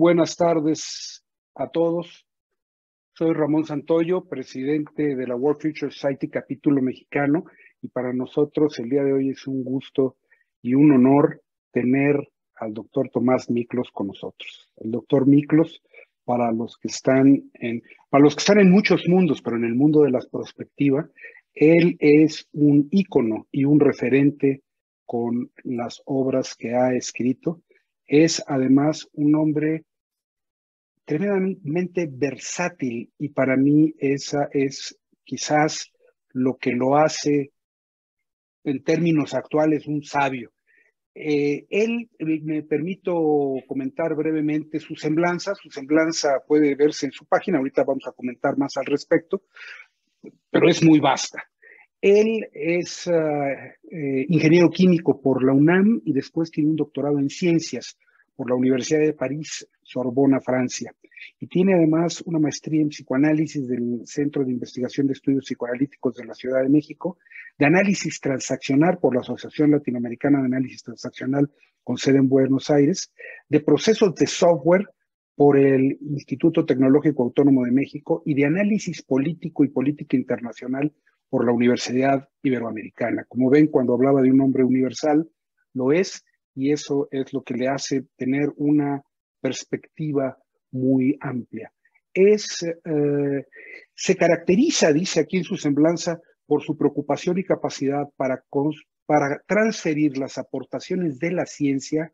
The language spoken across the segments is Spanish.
buenas tardes a todos. Soy Ramón Santoyo, presidente de la World Future Society capítulo mexicano, y para nosotros el día de hoy es un gusto y un honor tener al doctor Tomás Miklos con nosotros. El doctor Miklos, para los que están en muchos mundos, pero en el mundo de la prospectiva, él es un ícono y un referente con las obras que ha escrito. Es además un hombre tremendamente versátil, y para mí esa es quizás lo que lo hace en términos actuales un sabio. Me permito comentar brevemente su semblanza. Su semblanza puede verse en su página, ahorita vamos a comentar más al respecto, pero es muy vasta. Él es ingeniero químico por la UNAM y después tiene un doctorado en ciencias por la Universidad de París, Sorbona, Francia. Y tiene además una maestría en psicoanálisis del Centro de Investigación de Estudios Psicoanalíticos de la Ciudad de México, de análisis transaccional por la Asociación Latinoamericana de Análisis Transaccional con sede en Buenos Aires, de procesos de software por el Instituto Tecnológico Autónomo de México y de análisis político y política internacional por la Universidad Iberoamericana. Como ven, cuando hablaba de un hombre universal, lo es, y eso es lo que le hace tener una perspectiva muy amplia. Se caracteriza, dice aquí en su semblanza, por su preocupación y capacidad para transferir las aportaciones de la ciencia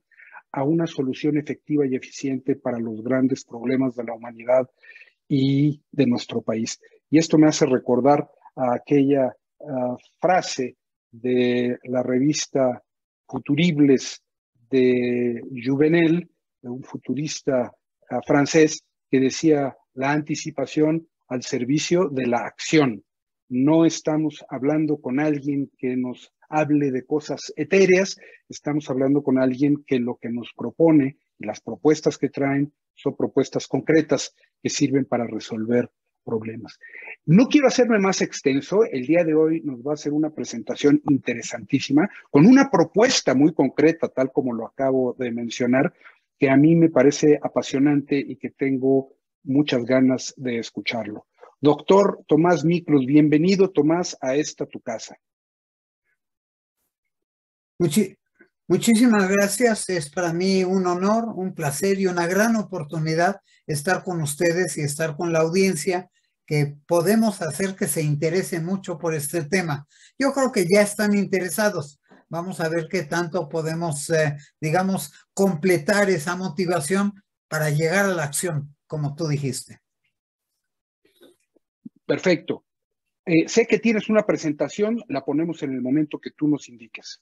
a una solución efectiva y eficiente para los grandes problemas de la humanidad y de nuestro país. Y esto me hace recordar a aquella frase de la revista Futuribles de Jouvenel, de un futurista francés, que decía: la anticipación al servicio de la acción. No estamos hablando con alguien que nos hable de cosas etéreas, estamos hablando con alguien que lo que nos propone y las propuestas que traen son propuestas concretas que sirven para resolver problemas. No quiero hacerme más extenso. El día de hoy nos va a hacer una presentación interesantísima con una propuesta muy concreta, tal como lo acabo de mencionar, que a mí me parece apasionante y que tengo muchas ganas de escucharlo. Doctor Tomás Miklos, bienvenido, Tomás, a esta tu casa. Muchísimas gracias. Es para mí un honor, un placer y una gran oportunidad estar con ustedes y estar con la audiencia, que podemos hacer que se interese mucho por este tema. Yo creo que ya están interesados. Vamos a ver qué tanto podemos, digamos, completar esa motivación para llegar a la acción, como tú dijiste. Perfecto. Sé que tienes una presentación, la ponemos en el momento que tú nos indiques.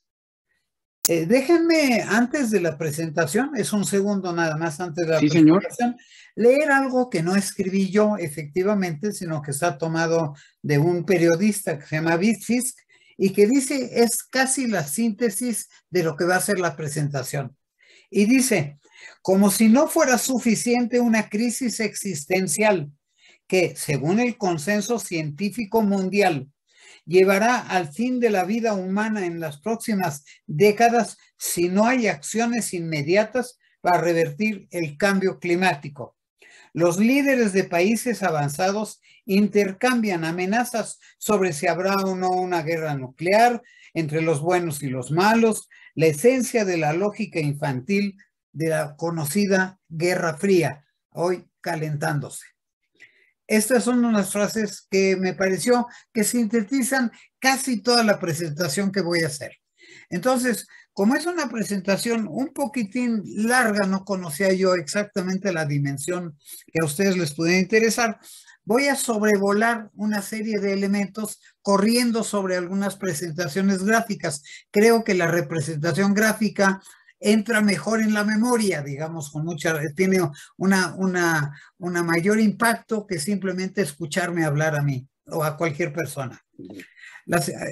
Déjenme, antes de la presentación, es un segundo nada más antes de la señor. presentación, leer algo que no escribí yo efectivamente, sino que está tomado de un periodista que se llama Fisk y que dice, es casi la síntesis de lo que va a ser la presentación. Y dice: como si no fuera suficiente una crisis existencial que, según el consenso científico mundial, llevará al fin de la vida humana en las próximas décadas si no hay acciones inmediatas para revertir el cambio climático. Los líderes de países avanzados intercambian amenazas sobre si habrá o no una guerra nuclear entre los buenos y los malos, la esencia de la lógica infantil de la conocida Guerra Fría, hoy calentándose. Estas son unas frases que me pareció que sintetizan casi toda la presentación que voy a hacer. Entonces, como es una presentación un poquitín larga, no conocía yo exactamente la dimensión que a ustedes les pudiera interesar, voy a sobrevolar una serie de elementos corriendo sobre algunas presentaciones gráficas. Creo que la representación gráfica entra mejor en la memoria, digamos, tiene una mayor impacto que simplemente escucharme hablar a mí o a cualquier persona.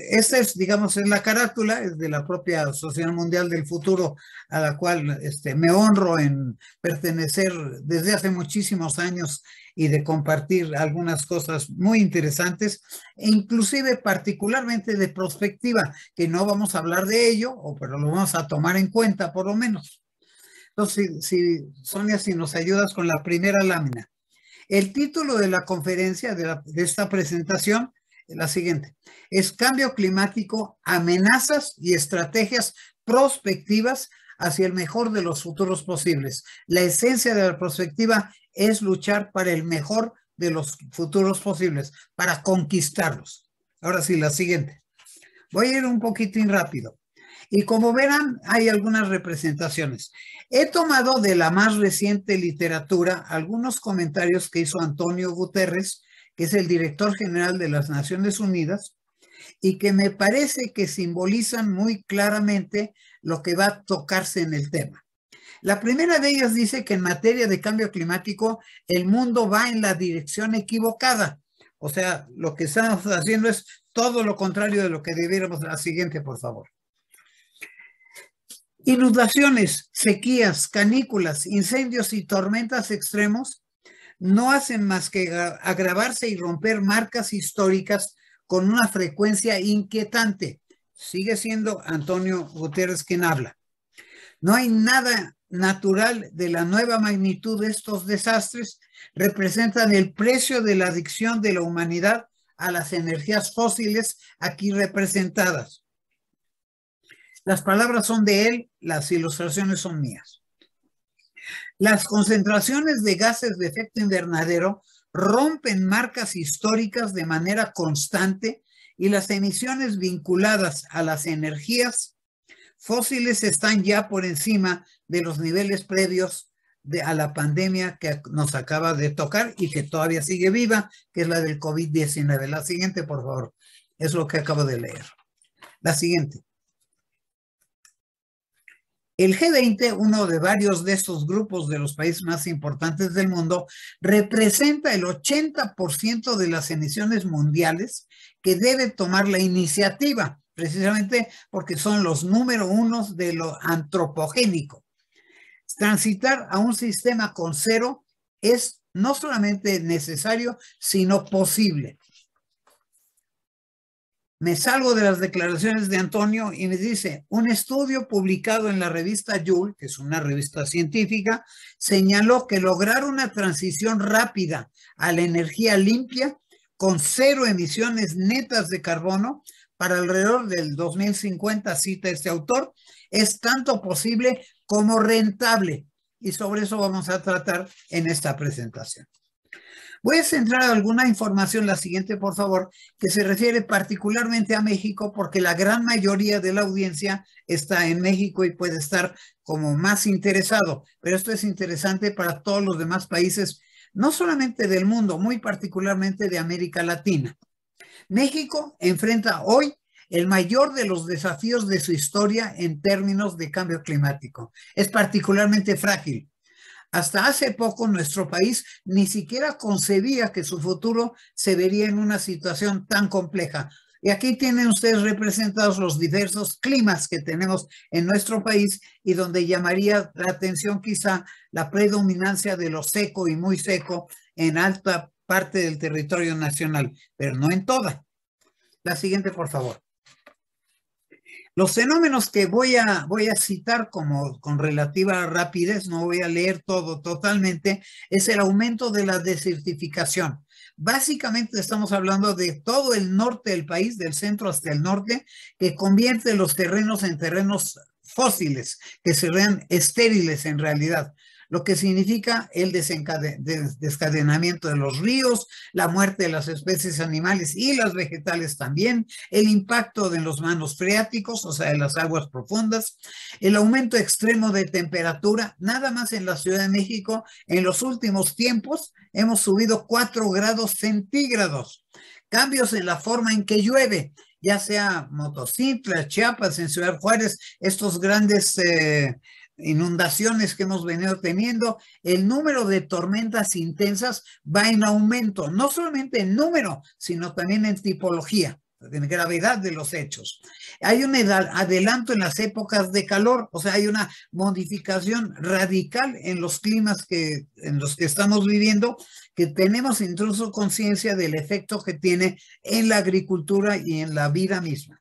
Esta es, digamos, es la carátula, es de la propia Sociedad Mundial del Futuro, a la cual me honro en pertenecer desde hace muchísimos años y de compartir algunas cosas muy interesantes, e inclusive particularmente de prospectiva, que no vamos a hablar de ello, pero lo vamos a tomar en cuenta por lo menos. Entonces, Sonia, si nos ayudas con la primera lámina. El título de la conferencia, de esta presentación, es la siguiente. Es Cambio Climático, amenazas y estrategias prospectivas hacia el mejor de los futuros posibles. La esencia de la prospectiva es luchar para el mejor de los futuros posibles, para conquistarlos. Ahora sí, la siguiente. Voy a ir un poquitín rápido. Y como verán, hay algunas representaciones. He tomado de la más reciente literatura algunos comentarios que hizo Antonio Guterres, que es el director general de las Naciones Unidas, y que me parece que simbolizan muy claramente lo que va a tocarse en el tema. La primera de ellas dice que en materia de cambio climático, el mundo va en la dirección equivocada. O sea, lo que estamos haciendo es todo lo contrario de lo que debiéramos. La siguiente, por favor. Inundaciones, sequías, canículas, incendios y tormentas extremos no hacen más que agravarse y romper marcas históricas con una frecuencia inquietante. Sigue siendo Antonio Guterres quien habla. No hay nada natural de la nueva magnitud de estos desastres. Representan el precio de la adicción de la humanidad a las energías fósiles aquí representadas. Las palabras son de él, las ilustraciones son mías. Las concentraciones de gases de efecto invernadero rompen marcas históricas de manera constante y las emisiones vinculadas a las energías fósiles están ya por encima de los niveles previos a la pandemia que nos acaba de tocar y que todavía sigue viva, que es la del COVID-19. La siguiente, por favor. Es lo que acabo de leer. La siguiente. El G20, uno de varios de estos grupos de los países más importantes del mundo, representa el 80% de las emisiones mundiales que debe tomar la iniciativa, precisamente porque son los número uno de lo antropogénico. Transitar a un sistema con cero es no solamente necesario, sino posible. Me salgo de las declaraciones de Antonio y me dice, un estudio publicado en la revista Joule, que es una revista científica, señaló que lograr una transición rápida a la energía limpia con cero emisiones netas de carbono para alrededor del 2050, cita este autor, es tanto posible como rentable. Y sobre eso vamos a tratar en esta presentación. Voy a centrar alguna información, la siguiente por favor, que se refiere particularmente a México porque la gran mayoría de la audiencia está en México y puede estar como más interesado, pero esto es interesante para todos los demás países, no solamente del mundo, muy particularmente de América Latina. México enfrenta hoy el mayor de los desafíos de su historia en términos de cambio climático. Es particularmente frágil. Hasta hace poco nuestro país ni siquiera concebía que su futuro se vería en una situación tan compleja. Y aquí tienen ustedes representados los diversos climas que tenemos en nuestro país y donde llamaría la atención quizá la predominancia de lo seco y muy seco en alta parte del territorio nacional, pero no en toda. La siguiente, por favor. Los fenómenos que voy a citar como con relativa rapidez, no voy a leer todo totalmente, es el aumento de la desertificación. Básicamente estamos hablando de todo el norte del país, del centro hasta el norte, que convierte los terrenos en terrenos fósiles, que serían estériles en realidad, lo que significa el descadenamiento de los ríos, la muerte de las especies animales y las vegetales también, el impacto de los manos freáticos, o sea, de las aguas profundas, el aumento extremo de temperatura. Nada más en la Ciudad de México, en los últimos tiempos, hemos subido 4 grados centígrados. Cambios en la forma en que llueve, ya sea Motocintla, Chiapas, en Ciudad Juárez, estos grandes inundaciones que hemos venido teniendo, el número de tormentas intensas va en aumento, no solamente en número, sino también en tipología, en gravedad de los hechos. Hay un adelanto en las épocas de calor, o sea, hay una modificación radical en los climas en los que estamos viviendo, que tenemos incluso conciencia del efecto que tiene en la agricultura y en la vida misma.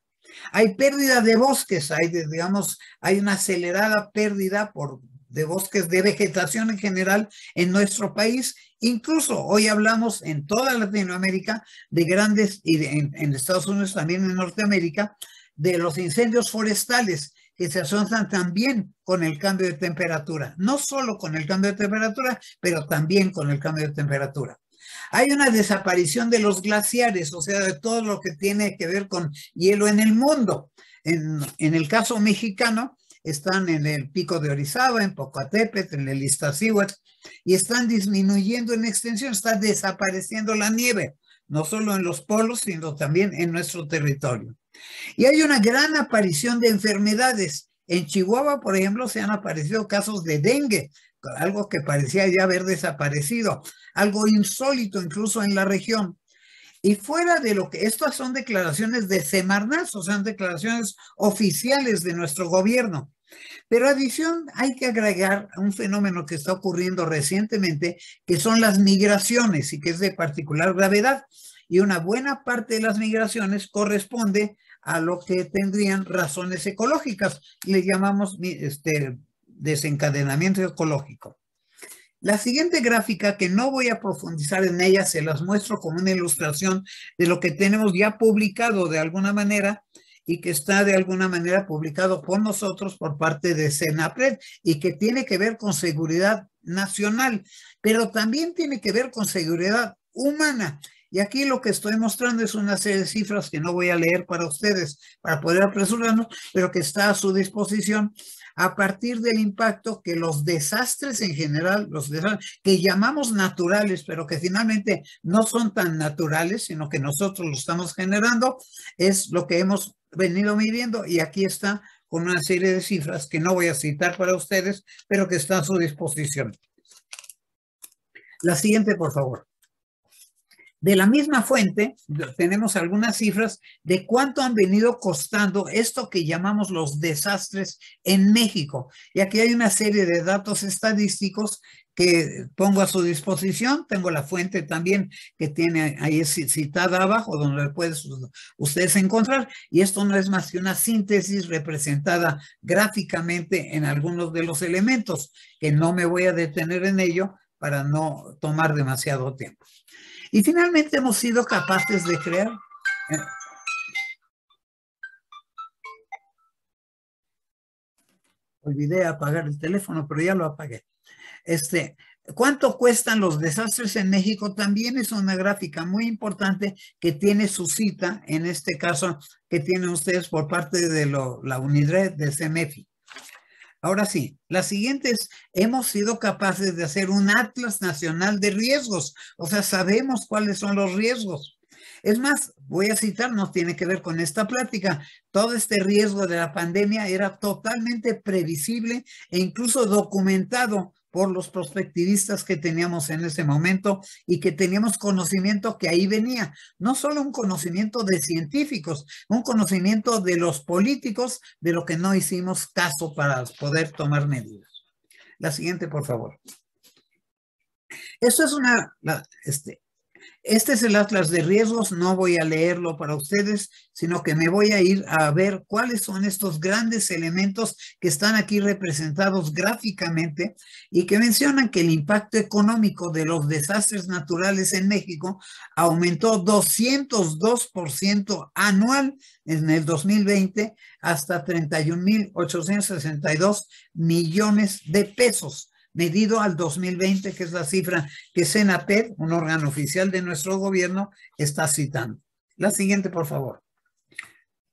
Hay pérdida de bosques, hay una acelerada pérdida por de bosques, de vegetación en general en nuestro país. Incluso hoy hablamos en toda Latinoamérica de grandes, y en Estados Unidos también en Norteamérica, de los incendios forestales que se asocian también con el cambio de temperatura. No solo con el cambio de temperatura, pero también con el cambio de temperatura. Hay una desaparición de los glaciares, o sea, de todo lo que tiene que ver con hielo en el mundo. En el caso mexicano, están en el Pico de Orizaba, en Popocatépetl, en el Iztaccíhuatl, y están disminuyendo en extensión, está desapareciendo la nieve, no solo en los polos, sino también en nuestro territorio. Y hay una gran aparición de enfermedades. En Chihuahua, por ejemplo, se han aparecido casos de dengue, algo que parecía ya haber desaparecido, algo insólito incluso en la región. Y fuera de lo que, estas son declaraciones de Semarnat, o sea, declaraciones oficiales de nuestro gobierno. Pero adición, hay que agregar un fenómeno que está ocurriendo recientemente, que son las migraciones y que es de particular gravedad. Y una buena parte de las migraciones corresponde a lo que tendrían razones ecológicas. Le llamamos desencadenamiento ecológico. La siguiente gráfica, que no voy a profundizar en ella, se las muestro como una ilustración de lo que tenemos ya publicado de alguna manera y que está de alguna manera publicado por nosotros por parte de Senapred y que tiene que ver con seguridad nacional, pero también tiene que ver con seguridad humana. Y aquí lo que estoy mostrando es una serie de cifras que no voy a leer para ustedes para poder apresurarnos, pero que está a su disposición a partir del impacto que los desastres en general, los desastres que llamamos naturales, pero que finalmente no son tan naturales, sino que nosotros los estamos generando, es lo que hemos venido midiendo. Y aquí está con una serie de cifras que no voy a citar para ustedes, pero que está a su disposición. La siguiente, por favor. De la misma fuente, tenemos algunas cifras de cuánto han venido costando esto que llamamos los desastres en México. Y aquí hay una serie de datos estadísticos que pongo a su disposición. Tengo la fuente también que tiene ahí citada abajo, donde pueden ustedes encontrar. Y esto no es más que una síntesis representada gráficamente en algunos de los elementos, que no me voy a detener en ello para no tomar demasiado tiempo. Y finalmente hemos sido capaces de crear. Olvidé apagar el teléfono, pero ya lo apagué. ¿Cuánto cuestan los desastres en México? También es una gráfica muy importante que tiene su cita, en este caso, que tienen ustedes por parte de la UNIDRED, de CEMEFI. Ahora sí, la siguiente es, hemos sido capaces de hacer un atlas nacional de riesgos, o sea, sabemos cuáles son los riesgos. Es más, voy a citar, no tiene que ver con esta plática, todo este riesgo de la pandemia era totalmente previsible e incluso documentado por los prospectivistas que teníamos en ese momento y que teníamos conocimiento que ahí venía, no solo un conocimiento de científicos, un conocimiento de los políticos, de lo que no hicimos caso para poder tomar medidas. La siguiente, por favor. Esto es este es el atlas de riesgos, no voy a leerlo para ustedes, sino que me voy a ir a ver cuáles son estos grandes elementos que están aquí representados gráficamente y que mencionan que el impacto económico de los desastres naturales en México aumentó 202% anual en el 2020 hasta 31,862 millones de pesos. Medido al 2020, que es la cifra que Senapred, un órgano oficial de nuestro gobierno, está citando. La siguiente, por favor.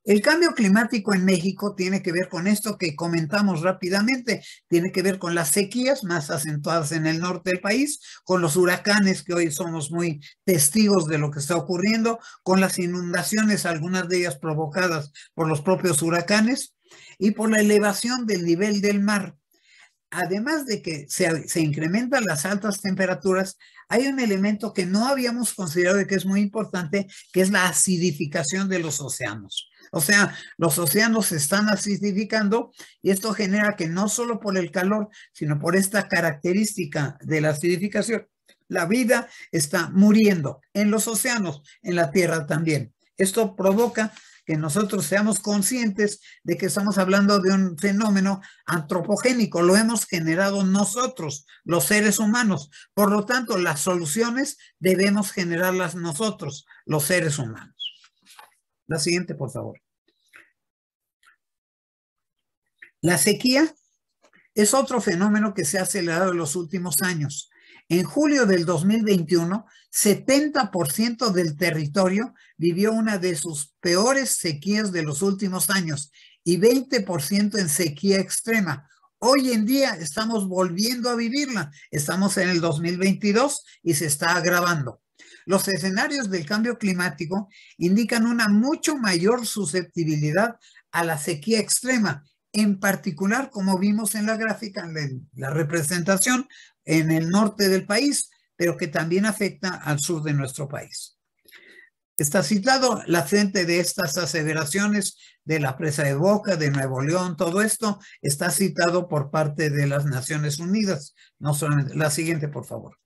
El cambio climático en México tiene que ver con esto que comentamos rápidamente, tiene que ver con las sequías más acentuadas en el norte del país, con los huracanes que hoy somos muy testigos de lo que está ocurriendo, con las inundaciones, algunas de ellas provocadas por los propios huracanes, y por la elevación del nivel del mar. Además de que se incrementan las altas temperaturas, hay un elemento que no habíamos considerado y que es muy importante, que es la acidificación de los océanos. O sea, los océanos se están acidificando y esto genera que no solo por el calor, sino por esta característica de la acidificación, la vida está muriendo en los océanos, en la tierra también. Esto provoca que nosotros seamos conscientes de que estamos hablando de un fenómeno antropogénico, lo hemos generado nosotros, los seres humanos. Por lo tanto, las soluciones debemos generarlas nosotros, los seres humanos. La siguiente, por favor. La sequía es otro fenómeno que se ha acelerado en los últimos años. En julio del 2021, 70% del territorio vivió una de sus peores sequías de los últimos años y 20% en sequía extrema. Hoy en día estamos volviendo a vivirla. Estamos en el 2022 y se está agravando. Los escenarios del cambio climático indican una mucho mayor susceptibilidad a la sequía extrema, en particular, como vimos en la gráfica, en la representación en el norte del país, pero que también afecta al sur de nuestro país. Está citado la fuente de estas aseveraciones de la presa de Boca, de Nuevo León, todo esto está citado por parte de las Naciones Unidas. No solamente, la siguiente, por favor.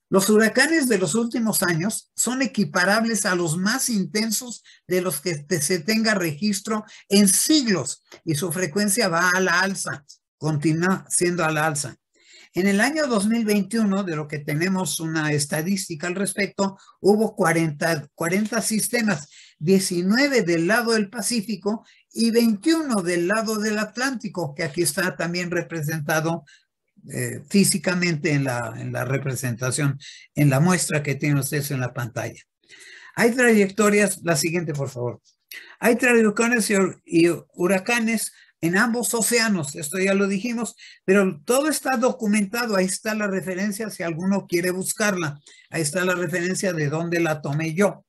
Los huracanes de los últimos años son equiparables a los más intensos de los que se tenga registro en siglos y su frecuencia va a la alza, continúa siendo a la alza. En el año 2021, de lo que tenemos una estadística al respecto, hubo 40 sistemas, 19 del lado del Pacífico y 21 del lado del Atlántico, que aquí está también representado físicamente en la representación, en la muestra que tienen ustedes en la pantalla. Hay trayectorias, la siguiente por favor. Hay trayectorias y huracanes en ambos océanos, esto ya lo dijimos, pero todo está documentado, ahí está la referencia si alguno quiere buscarla, ahí está la referencia de dónde la tomé yo.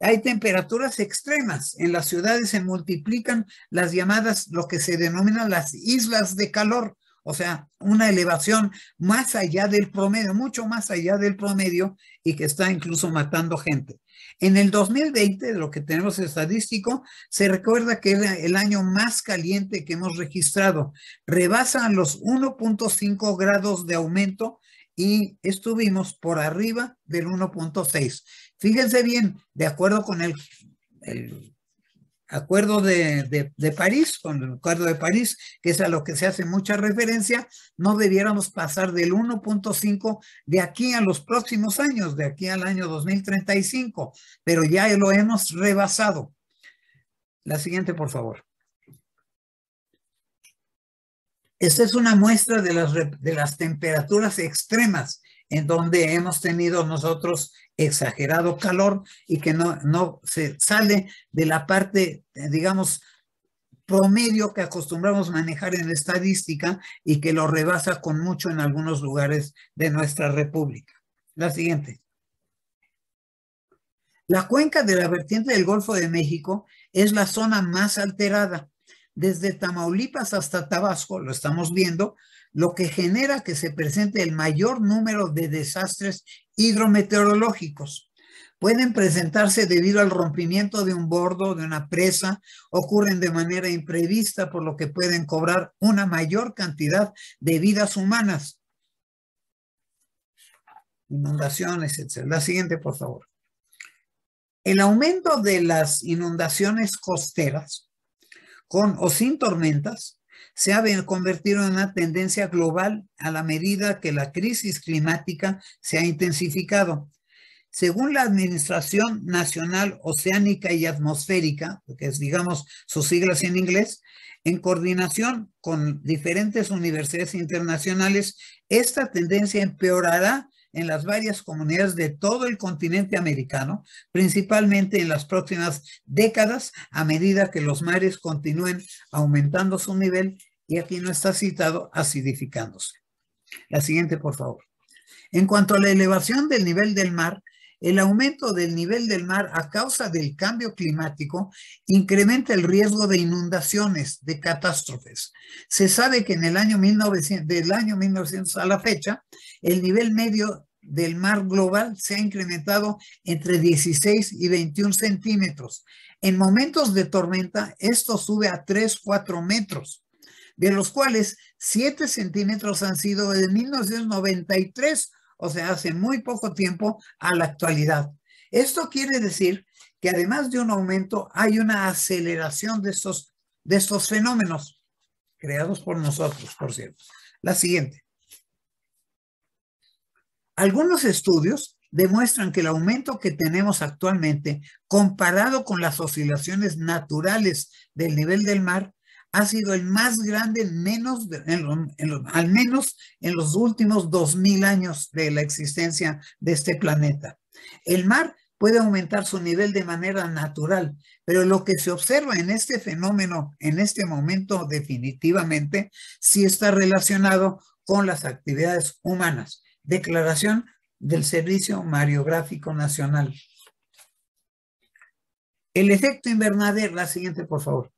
Hay temperaturas extremas, en las ciudades se multiplican las llamadas, lo que se denominan las islas de calor, o sea, una elevación más allá del promedio, mucho más allá del promedio y que está incluso matando gente. En el 2020, de lo que tenemos estadístico, se recuerda que era el año más caliente que hemos registrado. Rebasan los 1.5 grados de aumento y estuvimos por arriba del 1.6. Fíjense bien, de acuerdo con el Acuerdo de París, con el Acuerdo de París, que es a lo que se hace mucha referencia, no debiéramos pasar del 1.5 de aquí a los próximos años, de aquí al año 2035, pero ya lo hemos rebasado. La siguiente, por favor. Esta es una muestra de las temperaturas extremas en donde hemos tenido nosotros exagerado calor y que no se sale de la parte, digamos, promedio que acostumbramos manejar en estadística y que lo rebasa con mucho en algunos lugares de nuestra república. La siguiente. La cuenca de la vertiente del Golfo de México es la zona más alterada. Desde Tamaulipas hasta Tabasco, lo estamos viendo, lo que genera que se presente el mayor número de desastres hidrometeorológicos. Pueden presentarse debido al rompimiento de un bordo, de una presa, ocurren de manera imprevista, por lo que pueden cobrar una mayor cantidad de vidas humanas. Inundaciones, etc. La siguiente, por favor. El aumento de las inundaciones costeras, con o sin tormentas, se ha convertido en una tendencia global a la medida que la crisis climática se ha intensificado. Según la Administración Nacional Oceánica y Atmosférica, que es, digamos, sus siglas en inglés, en coordinación con diferentes universidades internacionales, esta tendencia empeorará en las varias comunidades de todo el continente americano, principalmente en las próximas décadas, a medida que los mares continúen aumentando su nivel, y aquí no está citado, acidificándose. La siguiente, por favor. En cuanto a la elevación del nivel del mar, el aumento del nivel del mar a causa del cambio climático incrementa el riesgo de inundaciones, de catástrofes. Se sabe que en el año 1900 a la fecha, el nivel medio del mar global se ha incrementado entre 16 y 21 centímetros. En momentos de tormenta, esto sube a 3, 4 metros, de los cuales 7 centímetros han sido de 1993, o sea, hace muy poco tiempo a la actualidad. Esto quiere decir que además de un aumento, hay una aceleración de estos fenómenos creados por nosotros, por cierto. La siguiente. Algunos estudios demuestran que el aumento que tenemos actualmente, comparado con las oscilaciones naturales del nivel del mar, ha sido el más grande al menos en los últimos 2000 años de la existencia de este planeta. El mar puede aumentar su nivel de manera natural, pero lo que se observa en este fenómeno, en este momento definitivamente, sí está relacionado con las actividades humanas. Declaración del Servicio Mareográfico Nacional. El efecto invernadero, la siguiente, por favor.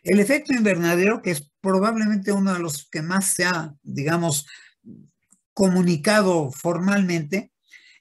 El efecto invernadero, que es probablemente uno de los que más se ha, digamos, comunicado formalmente,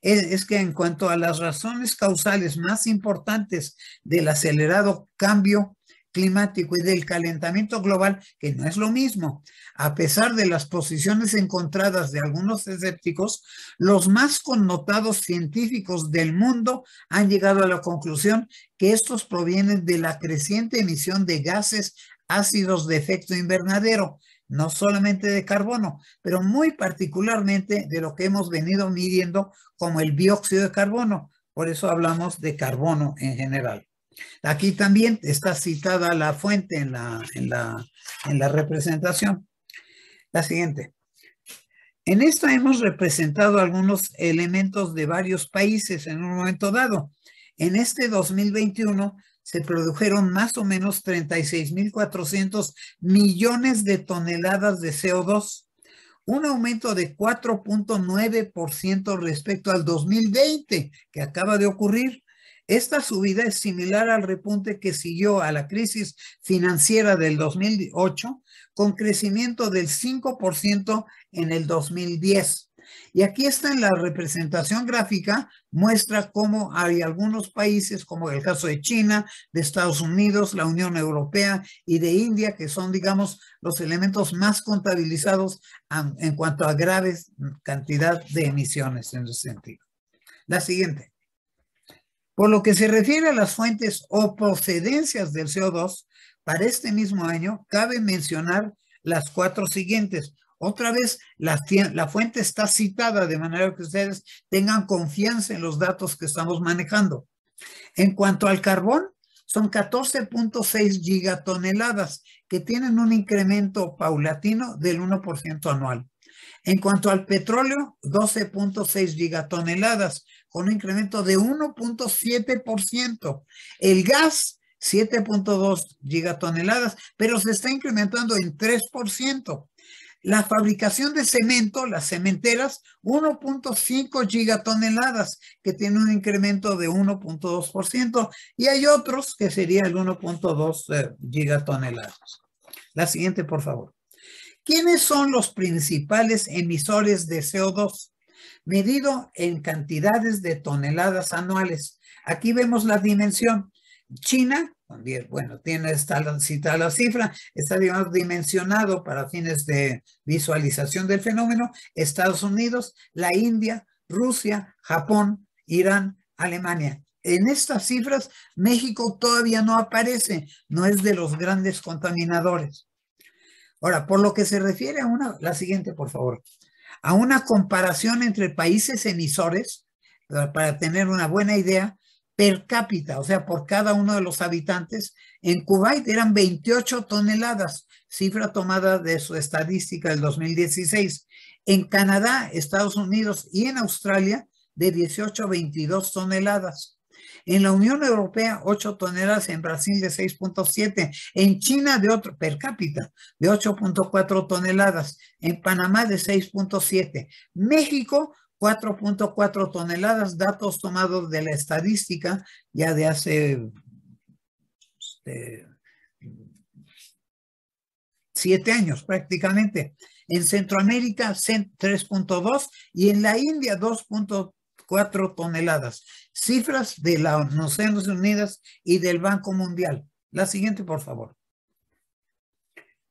es que en cuanto a las razones causales más importantes del acelerado cambio climático y del calentamiento global, que no es lo mismo, a pesar de las posiciones encontradas de algunos escépticos, los más connotados científicos del mundo han llegado a la conclusión que estos provienen de la creciente emisión de gases ácidos de efecto invernadero, no solamente de carbono, pero muy particularmente de lo que hemos venido midiendo como el dióxido de carbono. Por eso hablamos de carbono en general. Aquí también está citada la fuente en la representación. La siguiente. En esta hemos representado algunos elementos de varios países en un momento dado. En este 2021 se produjeron más o menos 36.400 millones de toneladas de CO2, un aumento de 4.9% respecto al 2020, que acaba de ocurrir. Esta subida es similar al repunte que siguió a la crisis financiera del 2008, con crecimiento del 5% en el 2010. Y aquí está en la representación gráfica, muestra cómo hay algunos países, como el caso de China, de Estados Unidos, la Unión Europea y de India, que son, digamos, los elementos más contabilizados en cuanto a graves cantidad de emisiones en ese sentido. La siguiente. Por lo que se refiere a las fuentes o procedencias del CO2, para este mismo año cabe mencionar las 4 siguientes. Otra vez, la fuente está citada de manera que ustedes tengan confianza en los datos que estamos manejando. En cuanto al carbón, son 14.6 gigatoneladas que tienen un incremento paulatino del 1% anual. En cuanto al petróleo, 12.6 gigatoneladas con un incremento de 1.7%. El gas, 7.2 gigatoneladas, pero se está incrementando en 3%. La fabricación de cemento, las cementeras, 1.5 gigatoneladas, que tiene un incremento de 1.2%, y hay otros que sería el 1.2 gigatoneladas. La siguiente, por favor. ¿Quiénes son los principales emisores de CO2? Medido en cantidades de toneladas anuales. Aquí vemos la dimensión. China, también, bueno, tiene citada la cifra, está, digamos, dimensionado para fines de visualización del fenómeno. Estados Unidos, la India, Rusia, Japón, Irán, Alemania. En estas cifras, México todavía no aparece, no es de los grandes contaminadores. Ahora, por lo que se refiere a la siguiente, por favor, a una comparación entre países emisores, para tener una buena idea, per cápita, o sea, por cada uno de los habitantes, en Kuwait eran 28 toneladas, cifra tomada de su estadística del 2016. En Canadá, Estados Unidos y en Australia, de 18 a 22 toneladas. En la Unión Europea, 8 toneladas, en Brasil de 6.7, en China per cápita de 8.4 toneladas, en Panamá de 6.7, México 4.4 toneladas, datos tomados de la estadística ya de hace 7 años prácticamente. En Centroamérica 3.2 y en la India 2.4 toneladas. Cifras de las Naciones Unidas y del Banco Mundial. La siguiente, por favor.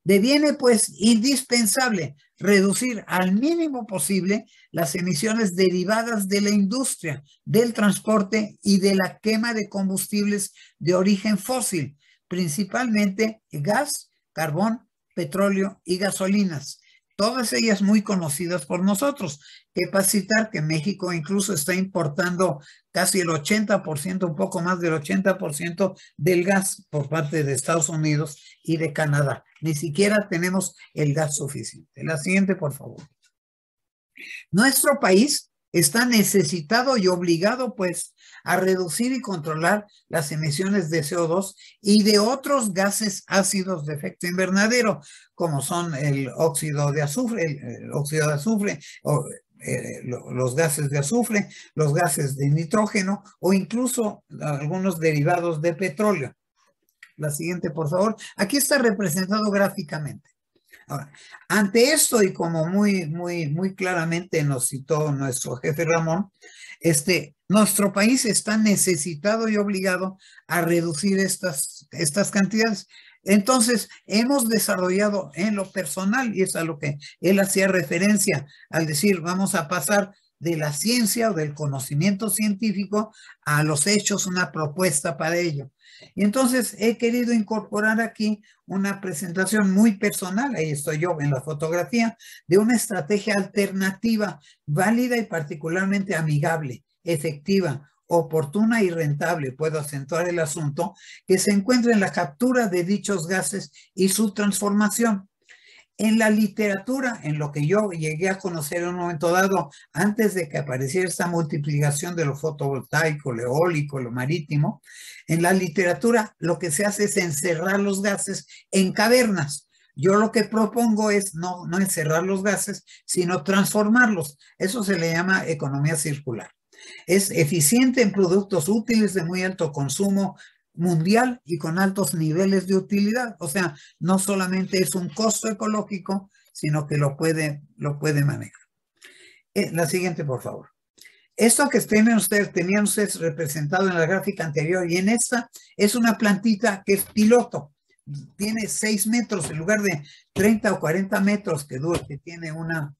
Deviene, pues, indispensable reducir al mínimo posible las emisiones derivadas de la industria, del transporte y de la quema de combustibles de origen fósil, principalmente gas, carbón, petróleo y gasolinas. Todas ellas muy conocidas por nosotros. Capacitar que México incluso está importando casi el 80%, un poco más del 80% del gas por parte de Estados Unidos y de Canadá. Ni siquiera tenemos el gas suficiente. La siguiente, por favor. Nuestro país está necesitado y obligado, pues, a reducir y controlar las emisiones de CO2 y de otros gases ácidos de efecto invernadero, como son el óxido de azufre, o los gases de azufre, los gases de nitrógeno o incluso algunos derivados de petróleo. La siguiente, por favor. Aquí está representado gráficamente. Ahora, ante esto, y como muy claramente nos citó nuestro jefe Ramón, nuestro país está necesitado y obligado a reducir estas cantidades. Entonces, hemos desarrollado en lo personal, y es a lo que él hacía referencia al decir, vamos a pasar de la ciencia o del conocimiento científico a los hechos, una propuesta para ello. Y entonces he querido incorporar aquí una presentación muy personal, ahí estoy yo en la fotografía, de una estrategia alternativa, válida y particularmente amigable, efectiva, oportuna y rentable, puedo acentuar el asunto, que se encuentra en la captura de dichos gases y su transformación. En la literatura, en lo que yo llegué a conocer en un momento dado, antes de que apareciera esta multiplicación de lo fotovoltaico, lo eólico, lo marítimo, en la literatura lo que se hace es encerrar los gases en cavernas. Yo lo que propongo es no encerrar los gases, sino transformarlos. Eso se le llama economía circular. Es eficiente en productos útiles de muy alto consumo mundial y con altos niveles de utilidad. O sea, no solamente es un costo ecológico, sino que lo puede manejar. La siguiente, por favor. Esto que tenían ustedes representado en la gráfica anterior y en esta es una plantita que es piloto. Tiene 6 metros en lugar de 30 o 40 metros que tiene una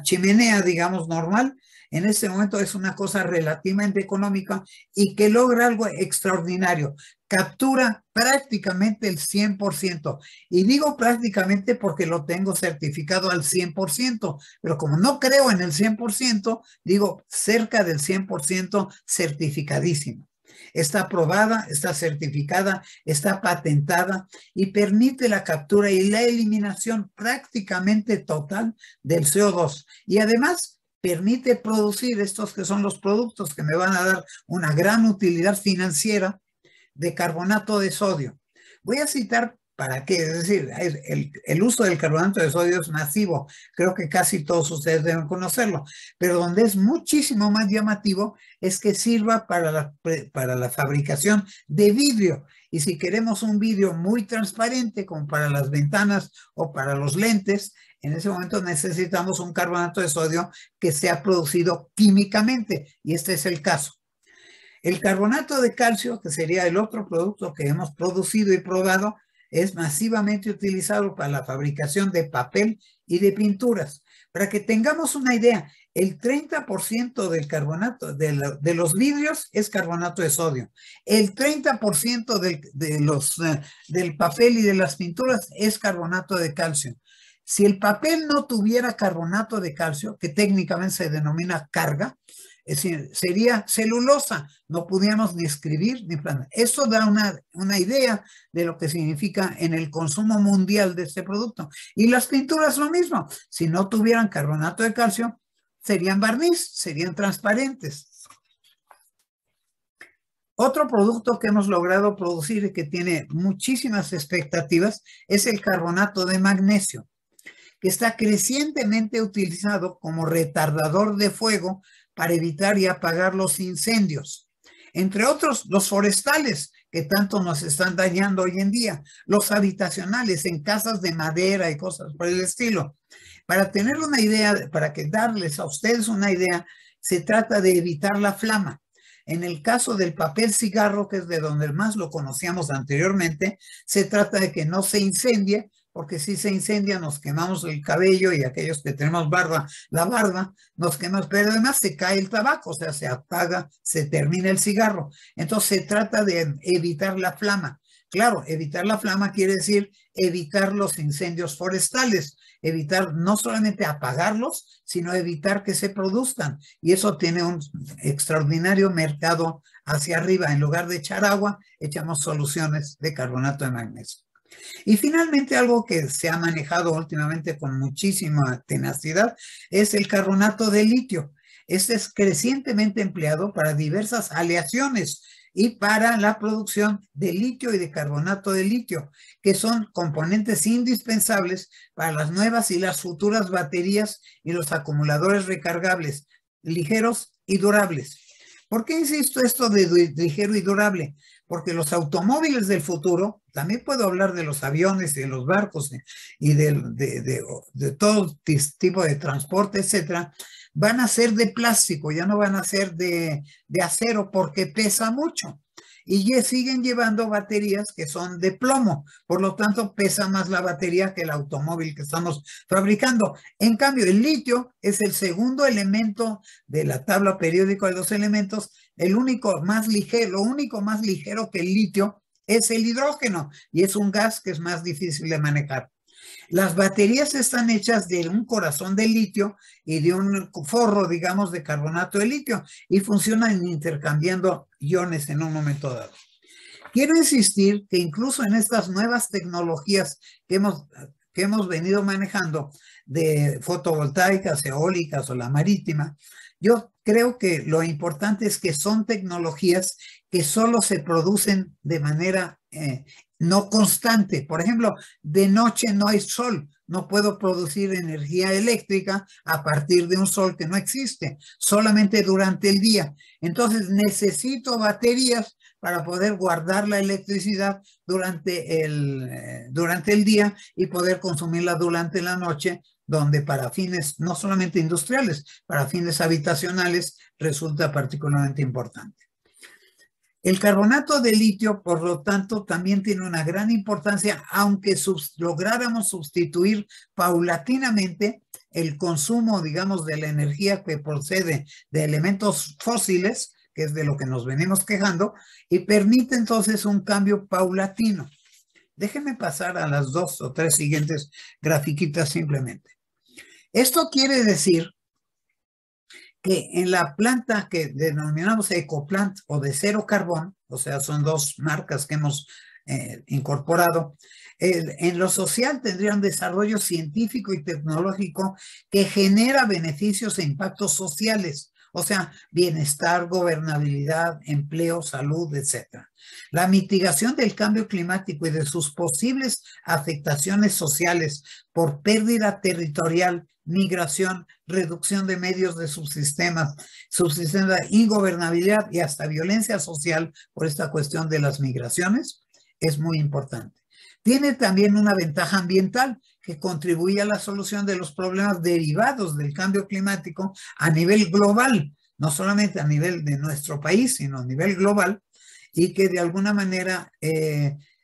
chimenea, digamos, normal. En este momento es una cosa relativamente económica y que logra algo extraordinario. Captura prácticamente el 100%. Y digo prácticamente porque lo tengo certificado al 100%, pero como no creo en el 100%, digo cerca del 100% certificadísimo. Está aprobada, está certificada, está patentada y permite la captura y la eliminación prácticamente total del CO2. Y además permite producir estos que son los productos que me van a dar una gran utilidad financiera de carbonato de sodio. Voy a citar para qué, es decir, el uso del carbonato de sodio es masivo, creo que casi todos ustedes deben conocerlo, pero donde es muchísimo más llamativo es que sirva para la fabricación de vidrio. Y si queremos un vidrio muy transparente, como para las ventanas o para los lentes, en ese momento necesitamos un carbonato de sodio que sea producido químicamente, y este es el caso. El carbonato de calcio, que sería el otro producto que hemos producido y probado, es masivamente utilizado para la fabricación de papel y de pinturas. Para que tengamos una idea, el 30% del carbonato de los vidrios es carbonato de sodio. El 30% del papel y de las pinturas es carbonato de calcio. Si el papel no tuviera carbonato de calcio, que técnicamente se denomina carga, es decir, sería celulosa, no pudiéramos ni escribir ni planear. Eso da una idea de lo que significa en el consumo mundial de este producto. Y las pinturas lo mismo, si no tuvieran carbonato de calcio, serían barniz, serían transparentes. Otro producto que hemos logrado producir y que tiene muchísimas expectativas es el carbonato de magnesio, que está crecientemente utilizado como retardador de fuego para evitar y apagar los incendios. Entre otros, los forestales, que tanto nos están dañando hoy en día, los habitacionales en casas de madera y cosas por el estilo. Para tener una idea, para que darles a ustedes una idea, se trata de evitar la flama. En el caso del papel cigarro, que es de donde más lo conocíamos anteriormente, se trata de que no se incendie porque si se incendia nos quemamos el cabello y aquellos que tenemos barba, la barba, nos quemamos, pero además se cae el tabaco, o sea, se apaga, se termina el cigarro. Entonces se trata de evitar la flama. Claro, evitar la flama quiere decir evitar los incendios forestales, evitar no solamente apagarlos, sino evitar que se produzcan. Y eso tiene un extraordinario mercado hacia arriba. En lugar de echar agua, echamos soluciones de carbonato de magnesio. Y finalmente, algo que se ha manejado últimamente con muchísima tenacidad es el carbonato de litio. Este es crecientemente empleado para diversas aleaciones y para la producción de litio y de carbonato de litio, que son componentes indispensables para las nuevas y las futuras baterías y los acumuladores recargables, ligeros y durables. ¿Por qué insisto esto de ligero y durable? Porque los automóviles del futuro, también puedo hablar de los aviones y de los barcos y de todo tipo de transporte, etcétera, van a ser de plástico, ya no van a ser de acero porque pesa mucho. Y ya siguen llevando baterías que son de plomo, por lo tanto pesa más la batería que el automóvil que estamos fabricando. En cambio, el litio es el segundo elemento de la tabla periódica de los elementos, el único más ligero, lo único más ligero que el litio es el hidrógeno y es un gas que es más difícil de manejar. Las baterías están hechas de un corazón de litio y de un forro, digamos, de carbonato de litio y funcionan intercambiando iones en un momento dado. Quiero insistir que incluso en estas nuevas tecnologías que hemos venido manejando de fotovoltaicas, eólicas o la marítima, yo creo que lo importante es que son tecnologías que solo se producen de manera no constante. Por ejemplo, de noche no hay sol, no puedo producir energía eléctrica a partir de un sol que no existe, solamente durante el día. Entonces necesito baterías para poder guardar la electricidad durante el día y poder consumirla durante la noche, donde para fines no solamente industriales, para fines habitacionales resulta particularmente importante. El carbonato de litio, por lo tanto, también tiene una gran importancia, aunque lográramos sustituir paulatinamente el consumo, digamos, de la energía que procede de elementos fósiles, que es de lo que nos venimos quejando, y permite entonces un cambio paulatino. Déjenme pasar a las 2 o 3 siguientes grafiquitas simplemente. Esto quiere decir que en la planta que denominamos Ecoplant o de cero carbón, o sea, son dos marcas que hemos incorporado, en lo social tendría un desarrollo científico y tecnológico que genera beneficios e impactos sociales, o sea, bienestar, gobernabilidad, empleo, salud, etc. La mitigación del cambio climático y de sus posibles afectaciones sociales por pérdida territorial, migración, reducción de medios de subsistema, ingobernabilidad y hasta violencia social por esta cuestión de las migraciones, es muy importante. Tiene también una ventaja ambiental que contribuye a la solución de los problemas derivados del cambio climático a nivel global, no solamente a nivel de nuestro país, sino a nivel global, y que de alguna manera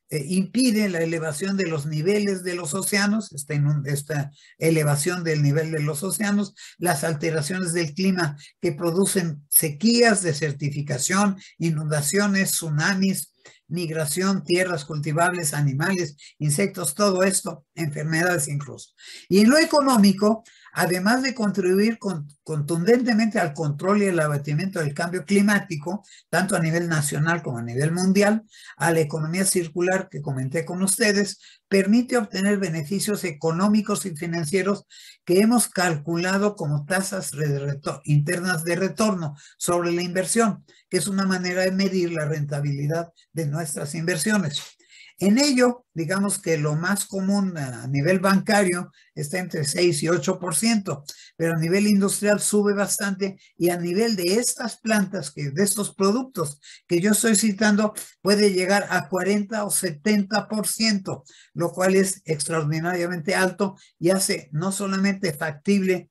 impide la elevación de los niveles de los océanos, esta elevación del nivel de los océanos, las alteraciones del clima que producen sequías, desertificación, inundaciones, tsunamis, migración, tierras cultivables, animales, insectos, todo esto, enfermedades incluso. Y en lo económico, además de contribuir contundentemente al control y el abatimiento del cambio climático, tanto a nivel nacional como a nivel mundial, a la economía circular que comenté con ustedes, permite obtener beneficios económicos y financieros que hemos calculado como tasas internas de retorno sobre la inversión, que es una manera de medir la rentabilidad de nuestras inversiones. En ello, digamos que lo más común a nivel bancario está entre 6 y 8%, pero a nivel industrial sube bastante y a nivel de estas plantas, de estos productos que yo estoy citando, puede llegar a 40 o 70%, lo cual es extraordinariamente alto y hace no solamente factible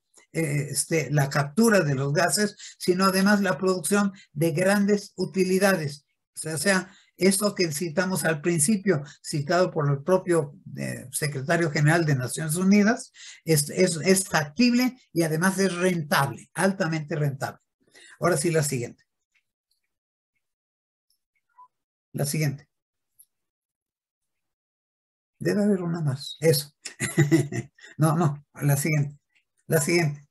la captura de los gases, sino además la producción de grandes utilidades, o sea, Esto que citamos al principio, citado por el propio secretario general de Naciones Unidas, es factible y además es rentable, altamente rentable. Ahora sí, la siguiente. La siguiente. Debe haber una más. Eso. No, la siguiente. La siguiente.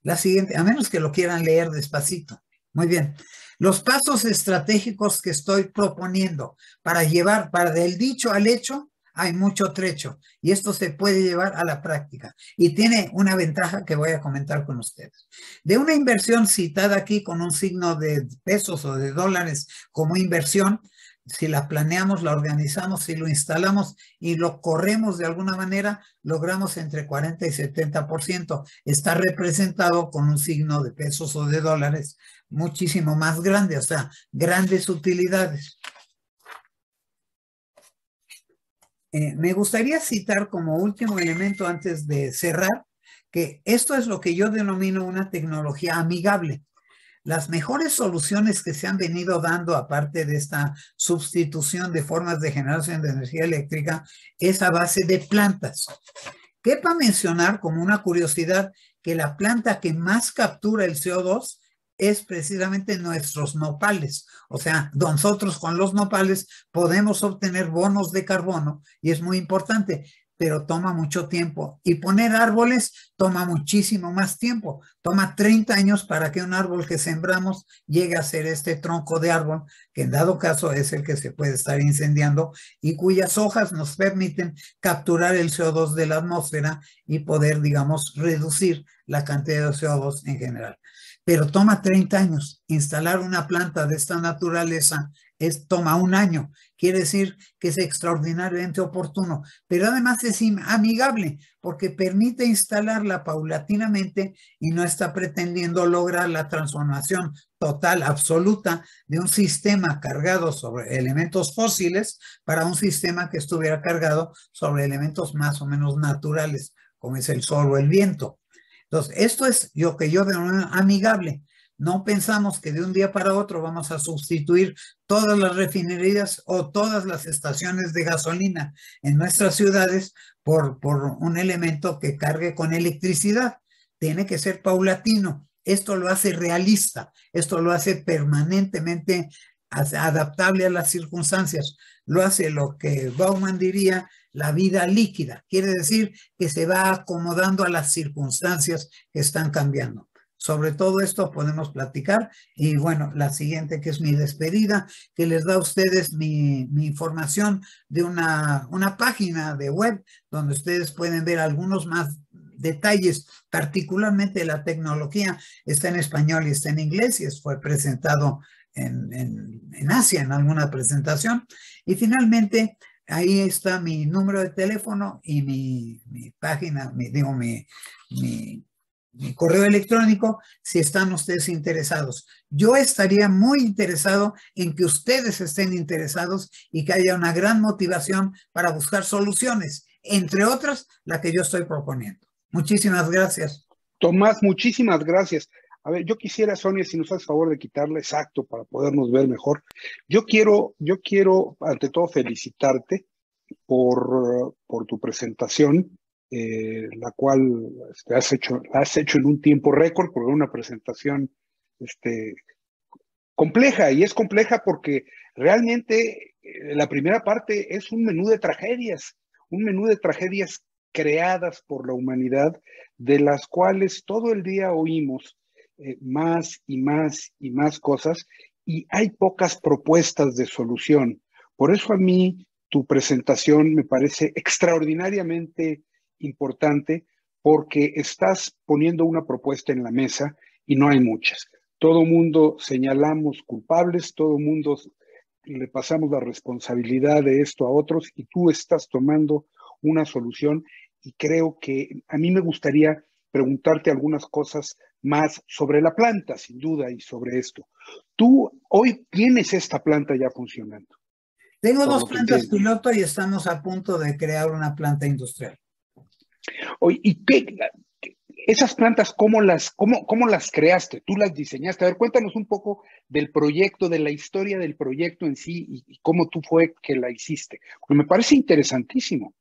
La siguiente, a menos que lo quieran leer despacito. Muy bien. Los pasos estratégicos que estoy proponiendo para llevar, para del dicho al hecho, hay mucho trecho y esto se puede llevar a la práctica y tiene una ventaja que voy a comentar con ustedes. De una inversión citada aquí con un signo de pesos o de dólares como inversión, si la planeamos, la organizamos, si lo instalamos y lo corremos de alguna manera, logramos entre 40 y 70%. Está representado con un signo de pesos o de dólares muchísimo más grande, o sea, grandes utilidades. Me gustaría citar como último elemento antes de cerrar, que esto es lo que yo denomino una tecnología amigable. Las mejores soluciones que se han venido dando, aparte de esta sustitución de formas de generación de energía eléctrica, es a base de plantas. Quepa mencionar como una curiosidad que la planta que más captura el CO2 es precisamente nuestros nopales. O sea, nosotros con los nopales podemos obtener bonos de carbono y es muy importante, pero toma mucho tiempo. Y poner árboles toma muchísimo más tiempo. Toma 30 años para que un árbol que sembramos llegue a ser este tronco de árbol, que en dado caso es el que se puede estar incendiando y cuyas hojas nos permiten capturar el CO2 de la atmósfera y poder, digamos, reducir la cantidad de CO2 en general. Pero toma 30 años. Instalar una planta de esta naturaleza toma un año. Quiere decir que es extraordinariamente oportuno, pero además es amigable porque permite instalarla paulatinamente y no está pretendiendo lograr la transformación total, absoluta de un sistema cargado sobre elementos fósiles para un sistema que estuviera cargado sobre elementos más o menos naturales, como es el sol o el viento. Entonces, esto es lo que yo denomino amigable. No pensamos que de un día para otro vamos a sustituir todas las refinerías o todas las estaciones de gasolina en nuestras ciudades por un elemento que cargue con electricidad. Tiene que ser paulatino. Esto lo hace realista, esto lo hace permanentemente adaptable a las circunstancias. Lo hace lo que Bauman diría la vida líquida. Quiere decir que se va acomodando a las circunstancias que están cambiando. Sobre todo esto podemos platicar y bueno, la siguiente que es mi despedida, que les da a ustedes mi información de una página de web donde ustedes pueden ver algunos más detalles, particularmente la tecnología. Está en español y está en inglés y fue presentado en Asia en alguna presentación. Y finalmente, ahí está mi número de teléfono y mi página, mi correo electrónico, si están ustedes interesados. Yo estaría muy interesado en que ustedes estén interesados y que haya una gran motivación para buscar soluciones, entre otras, la que yo estoy proponiendo. Muchísimas gracias. Tomás, muchísimas gracias. A ver, yo quisiera, Sonia, si nos haces favor de quitarle exacto para podernos ver mejor. Yo quiero, ante todo, felicitarte por tu presentación, la cual has hecho en un tiempo récord, porque es una presentación compleja, y es compleja porque realmente la primera parte es un menú de tragedias creadas por la humanidad, de las cuales todo el día oímos más y más y más cosas, y hay pocas propuestas de solución. Por eso a mí tu presentación me parece extraordinariamente importante, porque estás poniendo una propuesta en la mesa y no hay muchas. Todo mundo señalamos culpables, todo mundo le pasamos la responsabilidad de esto a otros, y tú estás tomando una solución, y creo que a mí me gustaría preguntarte algunas cosas más sobre la planta, sin duda, y sobre esto. Tú hoy tienes esta planta ya funcionando. Tengo dos plantas piloto y estamos a punto de crear una planta industrial. Hoy, ¿y esas plantas, ¿cómo las creaste? ¿Tú las diseñaste? A ver, cuéntanos un poco del proyecto, de la historia del proyecto en sí y cómo tú fue que la hiciste. Porque me parece interesantísimo.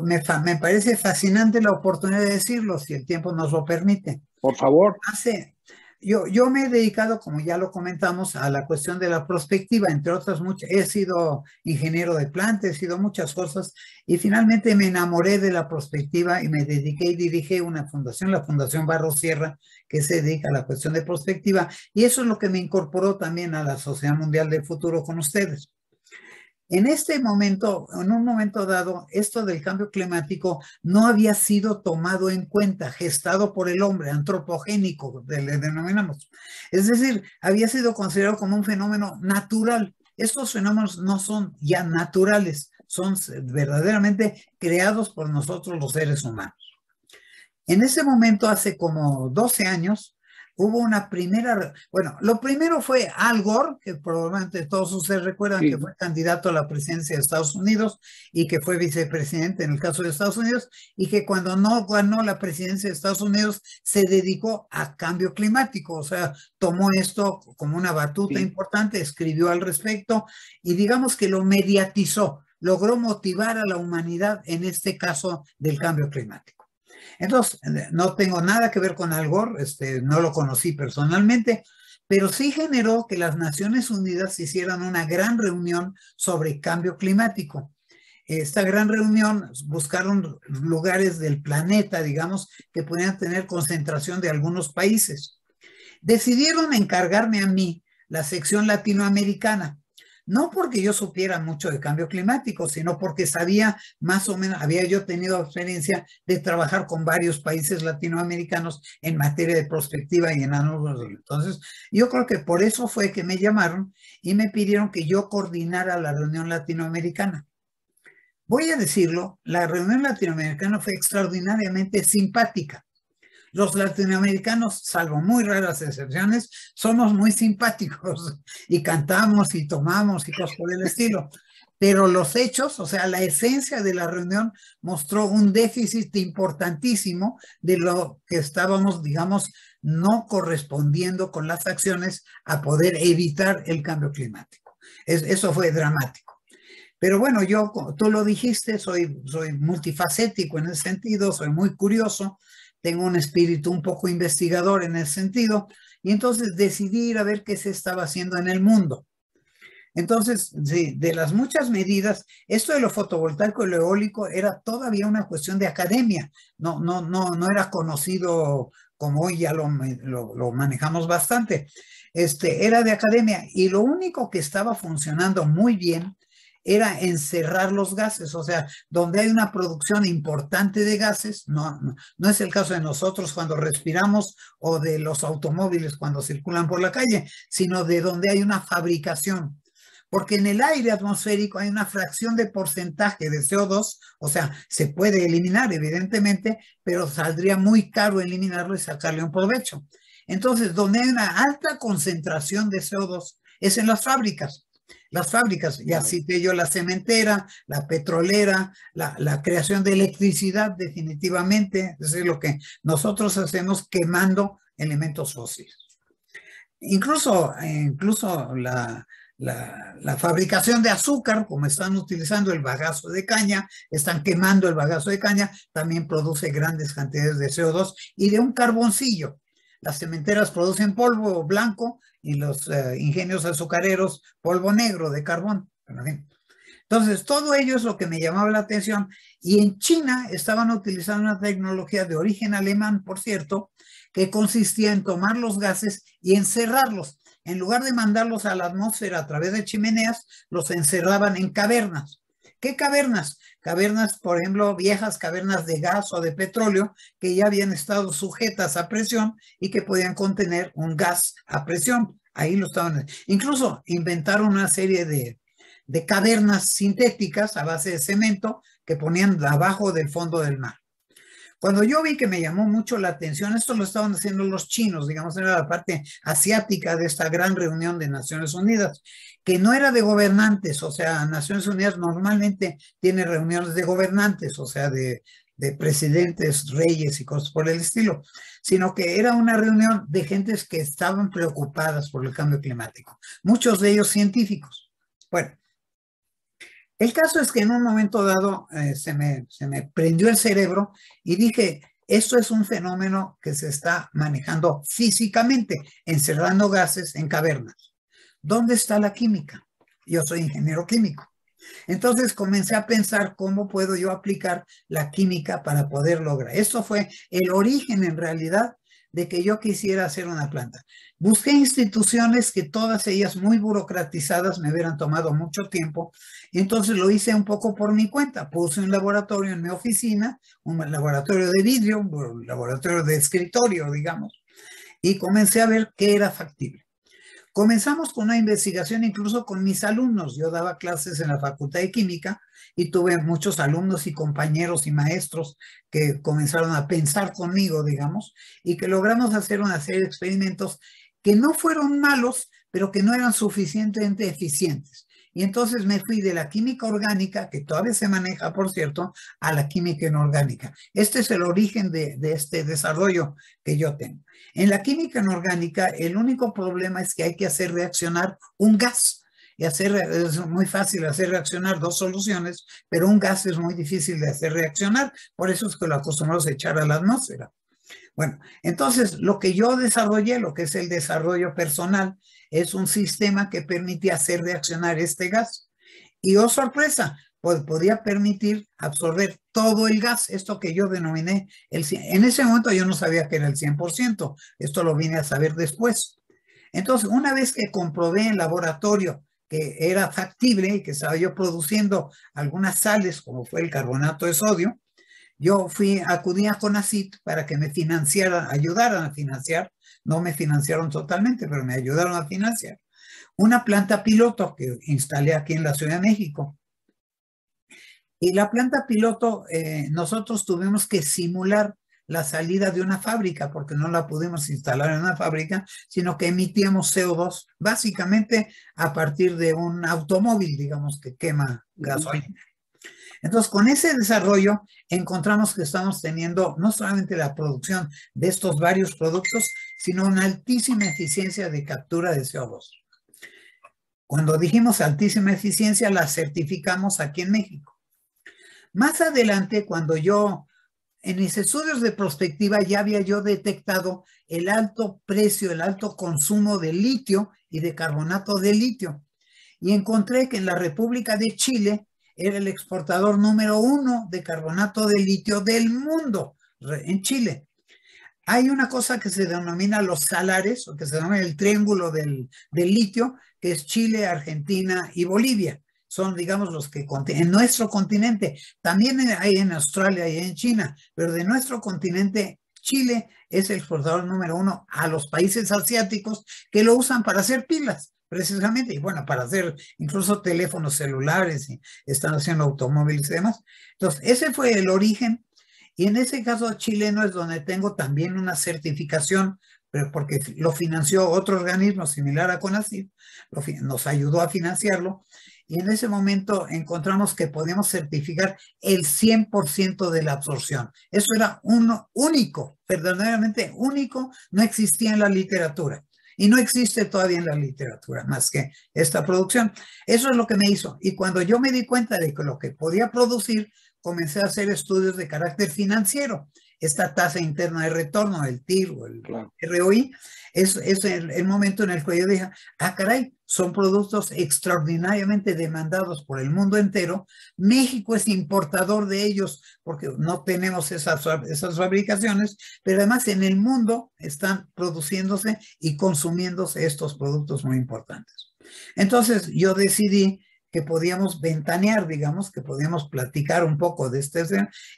Me parece fascinante la oportunidad de decirlo, si el tiempo nos lo permite. Por favor. Hace, yo me he dedicado, como ya lo comentamos, a la cuestión de la prospectiva, entre otras muchas. He sido ingeniero de planta, he sido muchas cosas, y finalmente me enamoré de la prospectiva y me dediqué y dirigí una fundación, la Fundación Barro Sierra, que se dedica a la cuestión de prospectiva, y eso es lo que me incorporó también a la Sociedad Mundial del Futuro con ustedes. En este momento, en un momento dado, esto del cambio climático no había sido tomado en cuenta, gestado por el hombre, antropogénico, le denominamos. Es decir, había sido considerado como un fenómeno natural. Estos fenómenos no son ya naturales, son verdaderamente creados por nosotros los seres humanos. En ese momento, hace como 12 años, hubo una primera, bueno, lo primero fue Al Gore, que probablemente todos ustedes recuerdan Sí. que fue candidato a la presidencia de Estados Unidos y que fue vicepresidente en el caso de Estados Unidos, y que cuando no ganó la presidencia de Estados Unidos se dedicó a cambio climático, o sea, tomó esto como una batuta importante, escribió al respecto y digamos que lo mediatizó, logró motivar a la humanidad en este caso del cambio climático. Entonces, no tengo nada que ver con Al Gore, no lo conocí personalmente, pero sí generó que las Naciones Unidas hicieran una gran reunión sobre cambio climático. Esta gran reunión buscaron lugares del planeta, digamos, que pudieran tener concentración de algunos países. Decidieron encargarme a mí la sección latinoamericana. No porque yo supiera mucho de cambio climático, sino porque sabía más o menos, había yo tenido experiencia de trabajar con varios países latinoamericanos en materia de prospectiva y en análisis. Entonces, yo creo que por eso fue que me llamaron y me pidieron que yo coordinara la reunión latinoamericana. Voy a decirlo, la reunión latinoamericana fue extraordinariamente simpática. Los latinoamericanos, salvo muy raras excepciones, somos muy simpáticos y cantamos y tomamos y cosas por el estilo. Pero los hechos, o sea, la esencia de la reunión mostró un déficit importantísimo de lo que estábamos, digamos, no correspondiendo con las acciones a poder evitar el cambio climático. Eso fue dramático. Pero bueno, yo, tú lo dijiste, soy multifacético en ese sentido, soy muy curioso, tengo un espíritu un poco investigador en ese sentido, y entonces decidí ir a ver qué se estaba haciendo en el mundo. Entonces, sí, de las muchas medidas, esto de lo fotovoltaico y lo eólico era todavía una cuestión de academia, no era conocido como hoy ya lo manejamos bastante. Era de academia y lo único que estaba funcionando muy bien era encerrar los gases, o sea, donde hay una producción importante de gases, no es el caso de nosotros cuando respiramos o de los automóviles cuando circulan por la calle, sino de donde hay una fabricación. Porque en el aire atmosférico hay una fracción de porcentaje de CO2, o sea, se puede eliminar evidentemente, pero saldría muy caro eliminarlo y sacarle un provecho. Entonces, donde hay una alta concentración de CO2 es en las fábricas. Las fábricas, ya cité yo la cementera, la petrolera, la creación de electricidad definitivamente, es decir, lo que nosotros hacemos quemando elementos fósiles. Incluso la fabricación de azúcar, como están utilizando el bagazo de caña, están quemando el bagazo de caña, también produce grandes cantidades de CO2 y de un carboncillo. Las cementeras producen polvo blanco y los ingenios azucareros polvo negro de carbón. Entonces, todo ello es lo que me llamaba la atención. Y en China estaban utilizando una tecnología de origen alemán, por cierto, que consistía en tomar los gases y encerrarlos. En lugar de mandarlos a la atmósfera a través de chimeneas, los encerraban en cavernas. ¿Qué cavernas? Cavernas, por ejemplo, viejas cavernas de gas o de petróleo que ya habían estado sujetas a presión y que podían contener un gas a presión. Ahí lo estaban. Incluso inventaron una serie de cavernas sintéticas a base de cemento que ponían abajo del fondo del mar. Cuando yo vi que me llamó mucho la atención, esto lo estaban haciendo los chinos, digamos, era la parte asiática de esta gran reunión de Naciones Unidas, que no era de gobernantes, o sea, Naciones Unidas normalmente tiene reuniones de gobernantes, o sea, de de presidentes, reyes y cosas por el estilo, sino que era una reunión de gentes que estaban preocupadas por el cambio climático, muchos de ellos científicos. Bueno, el caso es que en un momento dado se me prendió el cerebro y dije, esto es un fenómeno que se está manejando físicamente, encerrando gases en cavernas. ¿Dónde está la química? Yo soy ingeniero químico. Entonces comencé a pensar cómo puedo yo aplicar la química para poder lograr. Esto fue el origen en realidad de que yo quisiera hacer una planta. Busqué instituciones que todas ellas muy burocratizadas me hubieran tomado mucho tiempo y entonces lo hice un poco por mi cuenta. Puse un laboratorio en mi oficina, un laboratorio de vidrio, un laboratorio de escritorio, digamos, y comencé a ver qué era factible. Comenzamos con una investigación incluso con mis alumnos. Yo daba clases en la Facultad de Química y tuve muchos alumnos y compañeros y maestros que comenzaron a pensar conmigo, digamos, y que logramos hacer una serie de experimentos que no fueron malos, pero que no eran suficientemente eficientes. Y entonces me fui de la química orgánica, que todavía se maneja, por cierto, a la química inorgánica. Este es el origen de este desarrollo que yo tengo. En la química inorgánica, el único problema es que hay que hacer reaccionar un gas. Y es muy fácil hacer reaccionar dos soluciones, pero un gas es muy difícil de hacer reaccionar. Por eso es que lo acostumbramos a echar a la atmósfera. Bueno, entonces lo que yo desarrollé, lo que es el desarrollo personal, es un sistema que permite hacer reaccionar este gas. Y oh sorpresa, podía permitir absorber todo el gas, esto que yo denominé, en ese momento yo no sabía que era el 100%, esto lo vine a saber después. Entonces, una vez que comprobé en laboratorio que era factible y que estaba yo produciendo algunas sales, como fue el carbonato de sodio, yo acudí a CONACYT para que me ayudaran a financiar, no me financiaron totalmente, pero me ayudaron a financiar una planta piloto que instalé aquí en la Ciudad de México. Y la planta piloto, nosotros tuvimos que simular la salida de una fábrica, porque no la pudimos instalar en una fábrica, sino que emitíamos CO2, básicamente a partir de un automóvil, digamos, que quema gasolina. Entonces, con ese desarrollo encontramos que estamos teniendo no solamente la producción de estos varios productos, sino una altísima eficiencia de captura de CO2. Cuando dijimos altísima eficiencia, la certificamos aquí en México. Más adelante, cuando en mis estudios de prospectiva ya había yo detectado el alto precio, el alto consumo de litio y de carbonato de litio. Y encontré que en la República de Chile era el exportador número 1 de carbonato de litio del mundo, en Chile. Hay una cosa que se denomina los salares, o que se denomina el triángulo del litio, que es Chile, Argentina y Bolivia. Son, digamos, los que en nuestro continente, también hay en Australia y en China, pero de nuestro continente, Chile es el exportador número 1 a los países asiáticos que lo usan para hacer pilas, precisamente, y bueno, para hacer incluso teléfonos celulares, y están haciendo automóviles y demás. Entonces, ese fue el origen, y en ese caso chileno es donde tengo también una certificación, pero porque lo financió otro organismo similar a CONACYT, nos ayudó a financiarlo, y en ese momento encontramos que podíamos certificar el 100% de la absorción. Eso era único, verdaderamente único, no existía en la literatura. Y no existe todavía en la literatura más que esta producción. Eso es lo que me hizo. Y cuando yo me di cuenta de que lo que podía producir, comencé a hacer estudios de carácter financiero. Esta tasa interna de retorno, el TIR o el ROI, es el momento en el que yo dije, caray, son productos extraordinariamente demandados por el mundo entero. México es importador de ellos porque no tenemos esas fabricaciones, pero además en el mundo están produciéndose y consumiéndose estos productos muy importantes. Entonces yo decidí que podíamos ventanear, digamos, que podíamos platicar un poco de este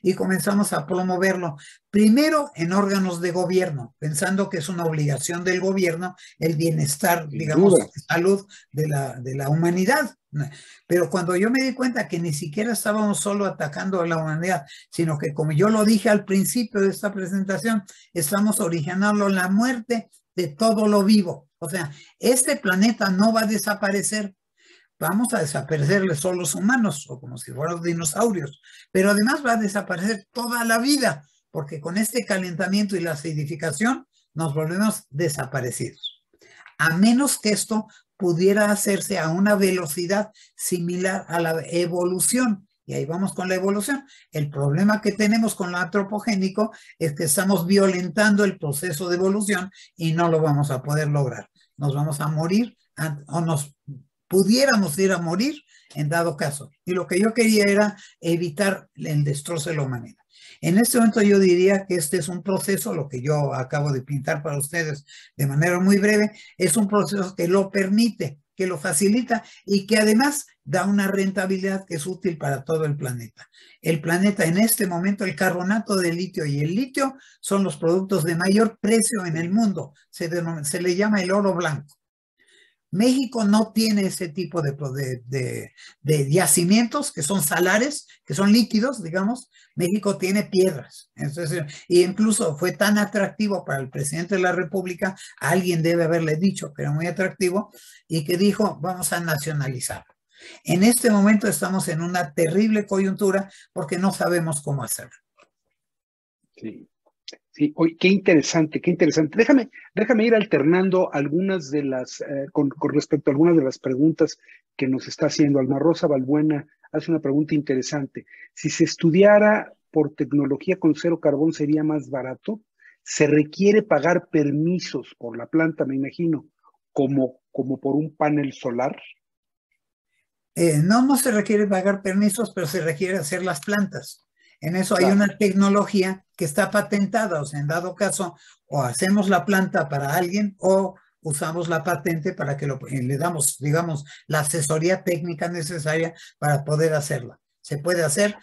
y comenzamos a promoverlo. Primero en órganos de gobierno, pensando que es una obligación del gobierno el bienestar, digamos, de salud de la humanidad. Pero cuando yo me di cuenta que ni siquiera estábamos solo atacando a la humanidad, sino que como yo lo dije al principio de esta presentación, estamos originando la muerte de todo lo vivo. O sea, este planeta no va a desaparecer. vamos a desaparecerles solo los humanos, o como si fueran los dinosaurios, pero además va a desaparecer toda la vida, porque con este calentamiento y la acidificación nos volvemos desaparecidos. A menos que esto pudiera hacerse a una velocidad similar a la evolución. Y ahí vamos con la evolución. El problema que tenemos con lo antropogénico es que estamos violentando el proceso de evolución y no lo vamos a poder lograr. Nos vamos a morir o nos pudiéramos ir a morir en dado caso. Y lo que yo quería era evitar el destrozo de la humanidad. En este momento yo diría que este es un proceso, lo que yo acabo de pintar para ustedes de manera muy breve, es un proceso que lo permite, que lo facilita y que además da una rentabilidad que es útil para todo el planeta. El planeta en este momento, el carbonato de litio y el litio son los productos de mayor precio en el mundo. Se le llama el oro blanco. México no tiene ese tipo de yacimientos que son salares, que son líquidos, digamos. México tiene piedras. Entonces, y incluso fue tan atractivo para el presidente de la República, alguien debe haberle dicho que era muy atractivo, y que dijo, vamos a nacionalizarlo. En este momento estamos en una terrible coyuntura porque no sabemos cómo hacerlo. Sí. Sí, oye, qué interesante, qué interesante. Déjame ir alternando algunas de las, con respecto a algunas de las preguntas que nos está haciendo. Alma Rosa Balbuena hace una pregunta interesante. Si se estudiara por tecnología con cero carbón, ¿sería más barato? ¿Se requiere pagar permisos por la planta, me imagino, como por un panel solar? No se requiere pagar permisos, pero se requiere hacer las plantas. En eso hay una tecnología que está patentada, o sea, en dado caso, o hacemos la planta para alguien o usamos la patente para que le damos, digamos, la asesoría técnica necesaria para poder hacerla. Se puede hacer.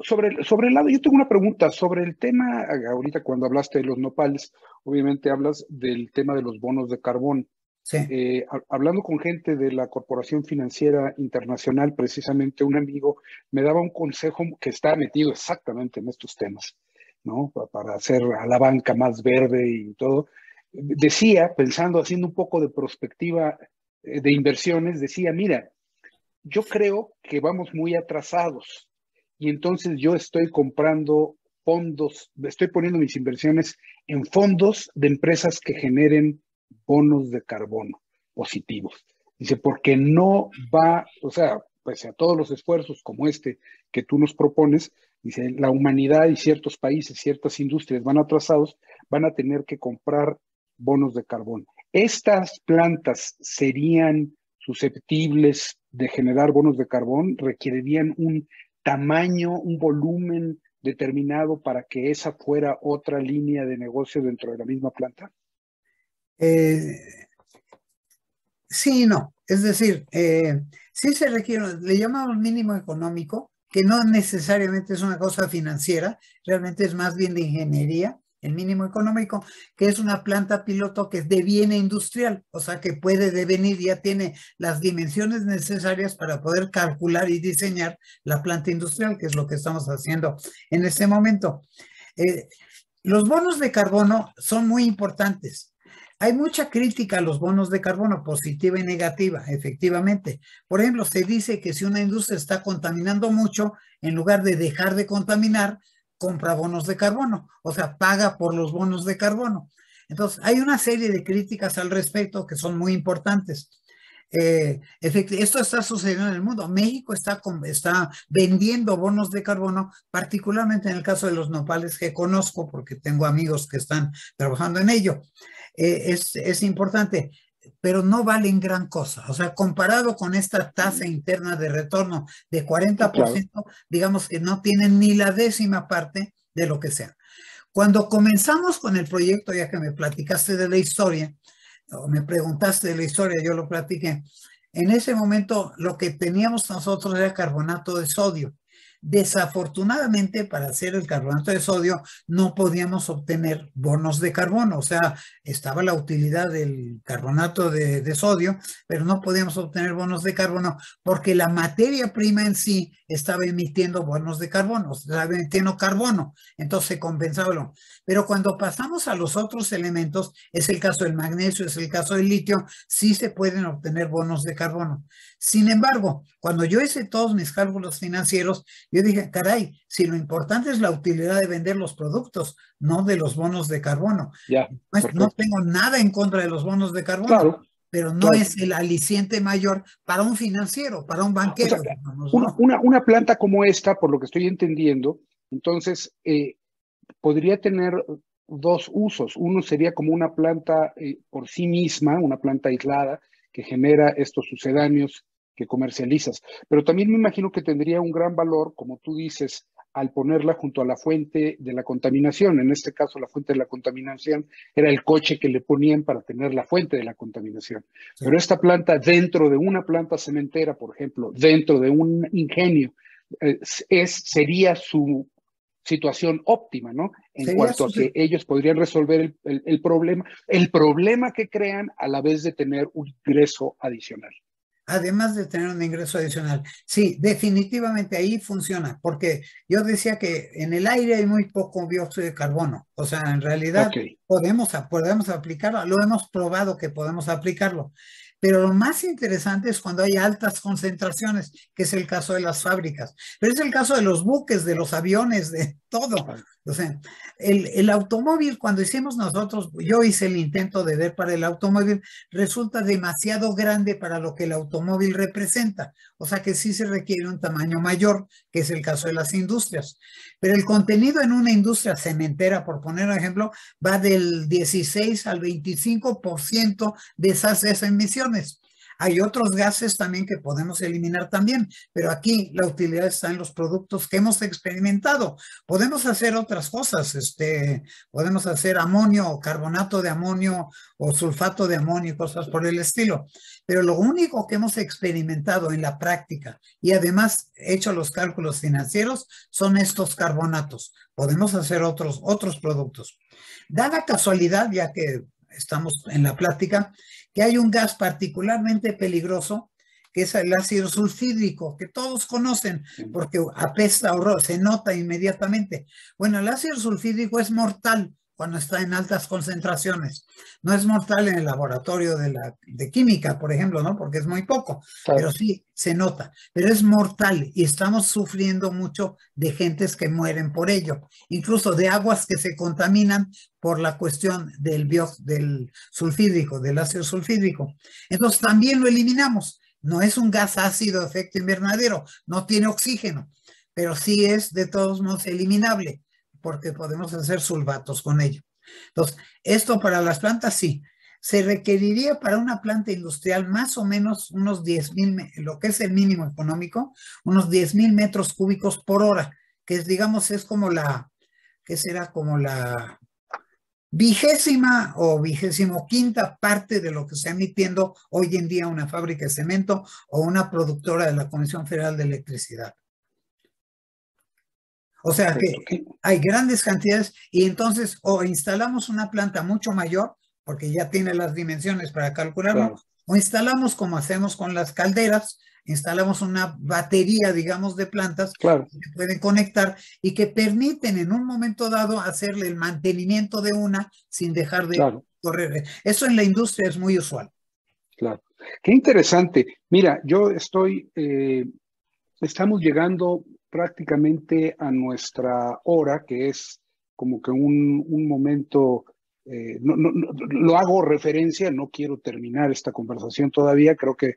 Sobre el lado, yo tengo una pregunta sobre el tema, ahorita cuando hablaste de los nopales, obviamente hablas del tema de los bonos de carbón. Sí. Hablando con gente de la Corporación Financiera Internacional, precisamente un amigo me daba un consejo que está metido exactamente en estos temas, ¿no? Para hacer a la banca más verde y todo. Decía, pensando, haciendo un poco de prospectiva de inversiones, decía, mira, yo creo que vamos muy atrasados y entonces yo estoy comprando fondos, estoy poniendo mis inversiones en fondos de empresas que generen bonos de carbono positivos. Dice, porque no va, o sea, pese a todos los esfuerzos como este que tú nos propones, dice, la humanidad y ciertos países, ciertas industrias van atrasados, van a tener que comprar bonos de carbono. ¿Estas plantas serían susceptibles de generar bonos de carbón? ¿Requerirían un tamaño, un volumen determinado para que esa fuera otra línea de negocio dentro de la misma planta? Sí y no. Es decir, sí se requiere, le llamamos mínimo económico, que no necesariamente es una cosa financiera, realmente es más bien de ingeniería, el mínimo económico, que es una planta piloto que deviene industrial, o sea que puede devenir, ya tiene las dimensiones necesarias para poder calcular y diseñar la planta industrial, que es lo que estamos haciendo en este momento. Los bonos de carbono son muy importantes. Hay mucha crítica a los bonos de carbono, positiva y negativa, efectivamente. Por ejemplo, se dice que si una industria está contaminando mucho, en lugar de dejar de contaminar, compra bonos de carbono, o sea, paga por los bonos de carbono. Entonces, hay una serie de críticas al respecto que son muy importantes. Esto está sucediendo en el mundo. México está vendiendo bonos de carbono, particularmente en el caso de los nopales que conozco, porque tengo amigos que están trabajando en ello. Es importante, pero no valen gran cosa. O sea, comparado con esta tasa interna de retorno de 40%, claro, digamos que no tienen ni la décima parte de lo que sea. Cuando comenzamos con el proyecto, ya que me platicaste de la historia, o me preguntaste de la historia, yo lo platiqué. En ese momento lo que teníamos nosotros era carbonato de sodio. Desafortunadamente, para hacer el carbonato de sodio, no podíamos obtener bonos de carbono. O sea, estaba la utilidad del carbonato de sodio, pero no podíamos obtener bonos de carbono porque la materia prima en sí estaba emitiendo bonos de carbono, estaba emitiendo carbono. Entonces se compensaba. Pero cuando pasamos a los otros elementos, es el caso del magnesio, es el caso del litio, sí se pueden obtener bonos de carbono. Sin embargo, cuando yo hice todos mis cálculos financieros, yo dije, caray, si lo importante es la utilidad de vender los productos, no de los bonos de carbono. Ya, Pues no perfecto. tengo nada en contra de los bonos de carbono, Claro, pero no claro. es el aliciente mayor para un financiero, para un O sea, banquero, digamos, ¿no? una planta como esta, por lo que estoy entendiendo, entonces podría tener dos usos. Uno sería como una planta por sí misma, una planta aislada que genera estos sucedáneos que comercializas. Pero también me imagino que tendría un gran valor, como tú dices, al ponerla junto a la fuente de la contaminación. En este caso, la fuente de la contaminación era el coche que le ponían para tener la fuente de la contaminación. Sí. Pero esta planta, dentro de una planta cementera, por ejemplo, dentro de un ingenio, sería su situación óptima, ¿no? En Sería cuanto a que ellos podrían resolver el problema que crean a la vez de tener un ingreso adicional. además de tener un ingreso adicional. Sí, definitivamente ahí funciona, porque yo decía que en el aire hay muy poco dióxido de carbono. O sea, en realidad Ok, podemos aplicarlo, lo hemos probado que podemos aplicarlo. Pero lo más interesante es cuando hay altas concentraciones, que es el caso de las fábricas. Pero es el caso de los buques, de los aviones, de todo. claro, O sea, el automóvil, cuando hicimos nosotros, yo hice el intento de ver para el automóvil, resulta demasiado grande para lo que el automóvil representa. O sea que sí se requiere un tamaño mayor, que es el caso de las industrias. Pero el contenido en una industria cementera, por poner un ejemplo, va del 16 al 25% de esas emisiones. Hay otros gases también que podemos eliminar también, pero aquí la utilidad está en los productos que hemos experimentado. Podemos hacer otras cosas, podemos hacer amonio o carbonato de amonio o sulfato de amonio y cosas por el estilo. Pero lo único que hemos experimentado en la práctica y además hecho los cálculos financieros son estos carbonatos. Podemos hacer otros productos. Da la casualidad, ya que estamos en la plática, que hay un gas particularmente peligroso, que es el ácido sulfídrico, que todos conocen porque apesta horror, se nota inmediatamente. Bueno, el ácido sulfídrico es mortal cuando está en altas concentraciones. No es mortal en el laboratorio de química, por ejemplo, ¿no? Porque es muy poco, pero claro, sí se nota. Pero es mortal y estamos sufriendo mucho de gentes que mueren por ello, incluso de aguas que se contaminan por la cuestión del sulfídrico, del ácido sulfídrico. Entonces también lo eliminamos. No es un gas ácido de efecto invernadero, no tiene oxígeno, pero sí es de todos modos eliminable porque podemos hacer sulfatos con ello. Entonces, esto para las plantas sí. Se requeriría para una planta industrial más o menos unos 10,000, lo que es el mínimo económico, unos 10,000 metros cúbicos por hora, que es, digamos, es como que será como la 20ª o 25ª parte de lo que está emitiendo hoy en día una fábrica de cemento o una productora de la Comisión Federal de Electricidad. O sea que perfecto. Okay. hay grandes cantidades y entonces o instalamos una planta mucho mayor, porque ya tiene las dimensiones para calcularlo, Claro, o instalamos como hacemos con las calderas, instalamos una batería, digamos, de plantas claro, que se pueden conectar y que permiten en un momento dado hacerle el mantenimiento de una sin dejar de claro, correr. Eso en la industria es muy usual. claro. Qué interesante. Mira, estamos llegando prácticamente a nuestra hora, que es como que un momento, lo hago referencia, no quiero terminar esta conversación todavía, creo que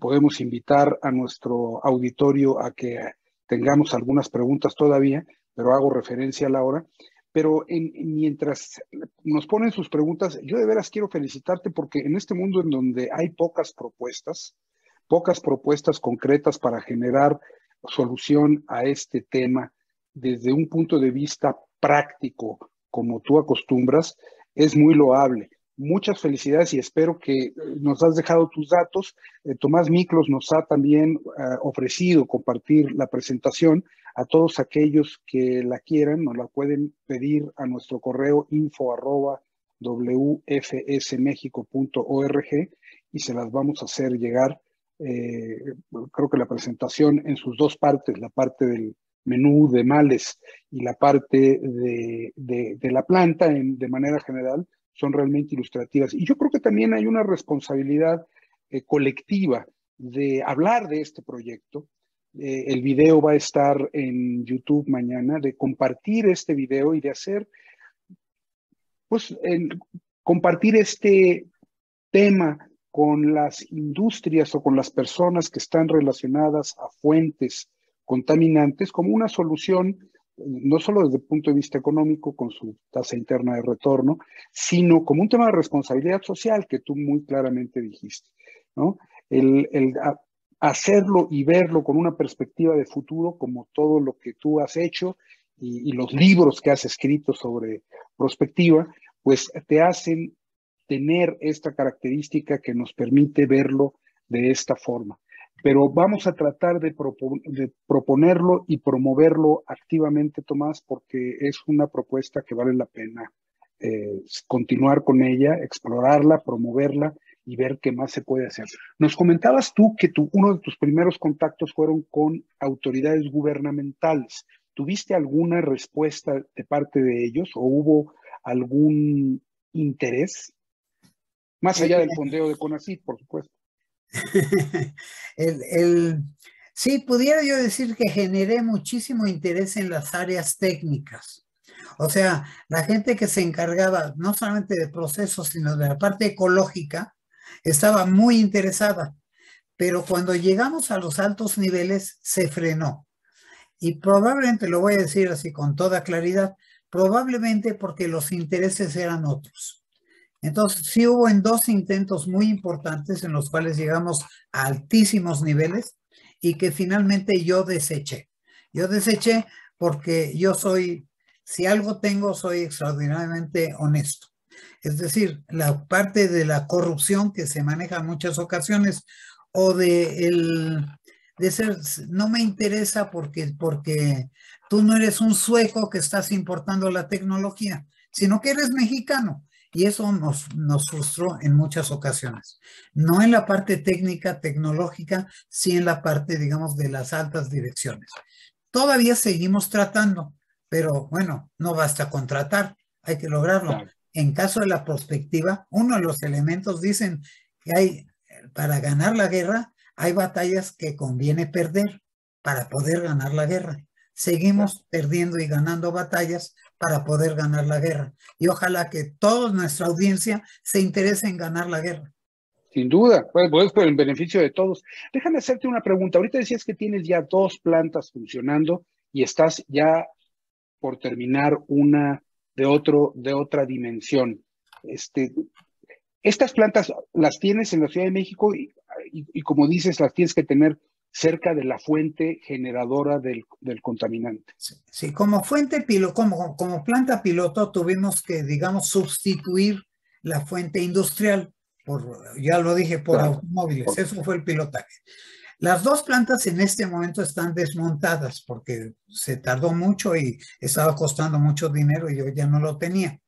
podemos invitar a nuestro auditorio a que tengamos algunas preguntas todavía, pero hago referencia a la hora. Pero mientras nos ponen sus preguntas, yo de veras quiero felicitarte porque en este mundo en donde hay pocas propuestas concretas para generar solución a este tema desde un punto de vista práctico, como tú acostumbras, es muy loable. muchas felicidades y espero que nos has dejado tus datos. Tomás Miklos nos ha también ofrecido compartir la presentación. A todos aquellos que la quieran, nos la pueden pedir a nuestro correo info@wfsmexico.org y se las vamos a hacer llegar. Creo que la presentación en sus dos partes, la parte del menú de males y la parte de la planta de manera general, son realmente ilustrativas. Y yo creo que también hay una responsabilidad colectiva de hablar de este proyecto. El video va a estar en YouTube mañana, de compartir este video y de hacer, pues, compartir este tema con las industrias o con las personas que están relacionadas a fuentes contaminantes como una solución, no solo desde el punto de vista económico, con su tasa interna de retorno, sino como un tema de responsabilidad social que tú muy claramente dijiste, ¿no? Hacerlo y verlo con una perspectiva de futuro, como todo lo que tú has hecho y los libros que has escrito sobre prospectiva, pues te hacen tener esta característica que nos permite verlo de esta forma. Pero vamos a tratar de proponerlo y promoverlo activamente, Tomás, porque es una propuesta que vale la pena continuar con ella, explorarla, promoverla y ver qué más se puede hacer. Nos comentabas tú que uno de tus primeros contactos fueron con autoridades gubernamentales. ¿Tuviste alguna respuesta de parte de ellos o hubo algún interés? Más allá del fondeo de CONACYT, por supuesto. Sí, pudiera yo decir que generé muchísimo interés en las áreas técnicas. O sea, la gente que se encargaba no solamente de procesos, sino de la parte ecológica, estaba muy interesada. Pero cuando llegamos a los altos niveles, se frenó. Y probablemente, lo voy a decir así con toda claridad, probablemente porque los intereses eran otros. Entonces, sí hubo en dos intentos muy importantes en los cuales llegamos a altísimos niveles y que finalmente yo deseché. Yo deseché porque yo soy, si algo tengo, soy extraordinariamente honesto. Es decir, la parte de la corrupción que se maneja en muchas ocasiones o de ser, no me interesa porque tú no eres un sueco que estás importando la tecnología, sino que eres mexicano. Y eso nos frustró en muchas ocasiones. No en la parte técnica, tecnológica, sí en la parte, digamos, de las altas direcciones. Todavía seguimos tratando, pero bueno, no basta con tratar, hay que lograrlo. Claro. En caso de la prospectiva, uno de los elementos dicen que para ganar la guerra, hay batallas que conviene perder para poder ganar la guerra. Seguimos perdiendo y ganando batallas para poder ganar la guerra. Y ojalá que toda nuestra audiencia se interese en ganar la guerra. Sin duda, pues por el beneficio de todos. Déjame hacerte una pregunta. Ahorita decías que tienes ya 2 plantas funcionando y estás ya por terminar una de otra dimensión. Estas plantas las tienes en la Ciudad de México y como dices, las tienes que tener cerca de la fuente generadora del contaminante. Sí, como fuente como planta piloto tuvimos que, digamos, sustituir la fuente industrial, ya lo dije, por claro, automóviles. Eso fue el pilotaje. Las 2 plantas en este momento están desmontadas porque se tardó mucho y estaba costando mucho dinero y yo ya no lo tenía.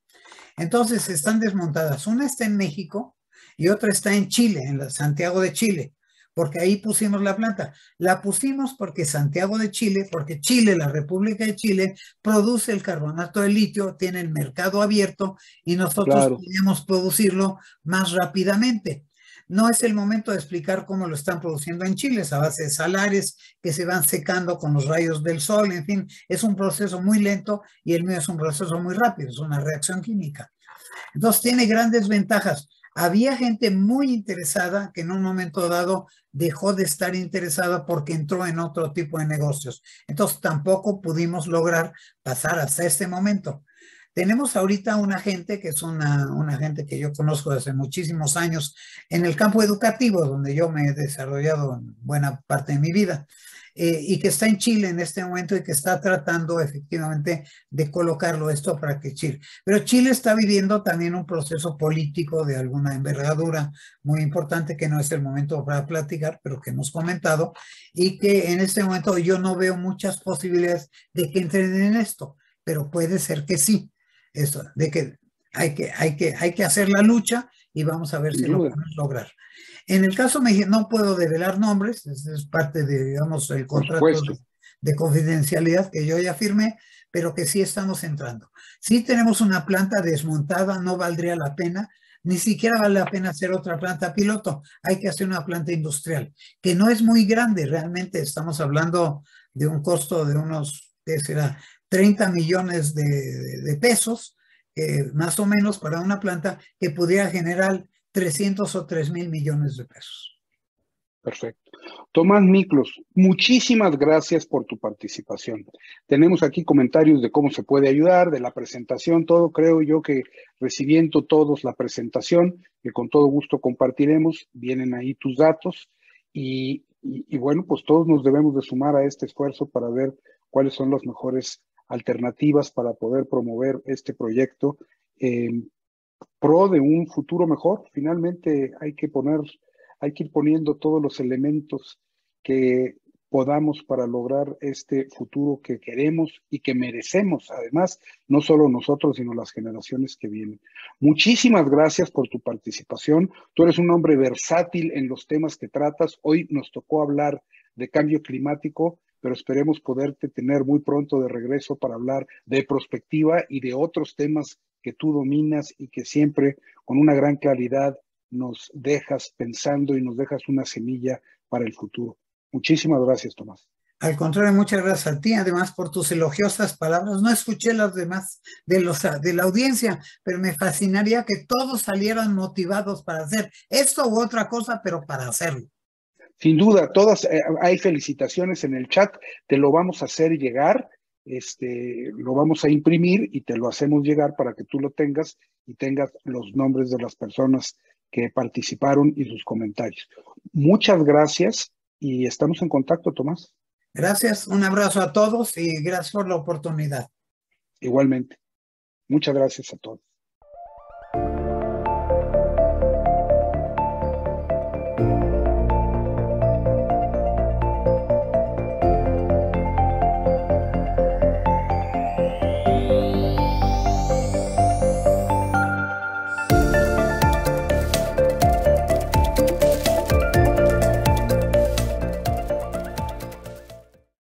Entonces están desmontadas. Una está en México y otra está en Chile, en Santiago de Chile, porque ahí pusimos la planta. La pusimos porque Santiago de Chile, porque Chile, la República de Chile, produce el carbonato de litio, tiene el mercado abierto y nosotros podemos producirlo más rápidamente. No es el momento de explicar cómo lo están produciendo en Chile, es a base de salares que se van secando con los rayos del sol, en fin, es un proceso muy lento y el mío es un proceso muy rápido, es una reacción química. Entonces tiene grandes ventajas. Había gente muy interesada que en un momento dado dejó de estar interesada porque entró en otro tipo de negocios. Entonces tampoco pudimos lograr pasar hasta este momento. Tenemos ahorita una gente que es una gente que yo conozco desde muchísimos años en el campo educativo, donde yo me he desarrollado en buena parte de mi vida. y que está en Chile en este momento y que está tratando efectivamente de colocarlo esto para que Chile. Pero Chile está viviendo también un proceso político de alguna envergadura muy importante que no es el momento para platicar, pero que hemos comentado y que en este momento yo no veo muchas posibilidades de que entren en esto, pero puede ser que sí. Eso, de que hay que hacer la lucha y vamos a ver Sin si lo duda. podemos lograr. En el caso mexicano no puedo develar nombres, es parte de, digamos, el Por contrato supuesto. de confidencialidad que yo ya firmé, pero que sí estamos entrando. Sí tenemos una planta desmontada, no valdría la pena, ni siquiera vale la pena hacer otra planta piloto, hay que hacer una planta industrial, que no es muy grande, realmente estamos hablando de un costo de unos, ¿qué será? 30 millones de pesos, más o menos para una planta que pudiera generar 300 o 3,000 millones de pesos. Perfecto. Tomás Miklos, muchísimas gracias por tu participación. Tenemos aquí comentarios de cómo se puede ayudar, de la presentación, todo. Creo yo que recibiendo todos la presentación, que con todo gusto compartiremos, vienen ahí tus datos y bueno, pues todos nos debemos de sumar a este esfuerzo para ver cuáles son las mejores alternativas para poder promover este proyecto en pro de un futuro mejor. Finalmente hay que ir poniendo todos los elementos que podamos para lograr este futuro que queremos y que merecemos, además, no solo nosotros, sino las generaciones que vienen. Muchísimas gracias por tu participación. Tú eres un hombre versátil en los temas que tratas. Hoy nos tocó hablar de cambio climático, pero esperemos poderte tener muy pronto de regreso para hablar de prospectiva y de otros temas que tú dominas y que siempre con una gran claridad nos dejas pensando y nos dejas una semilla para el futuro. Muchísimas gracias, Tomás. Al contrario, muchas gracias a ti, además por tus elogiosas palabras. No escuché las demás de la audiencia, pero me fascinaría que todos salieran motivados para hacer esto u otra cosa, pero para hacerlo. Sin duda, todas, hay felicitaciones en el chat, te lo vamos a hacer llegar, lo vamos a imprimir y te lo hacemos llegar para que tú lo tengas y tengas los nombres de las personas que participaron y sus comentarios. Muchas gracias y estamos en contacto, Tomás. Gracias, un abrazo a todos y gracias por la oportunidad. Igualmente. Muchas gracias a todos.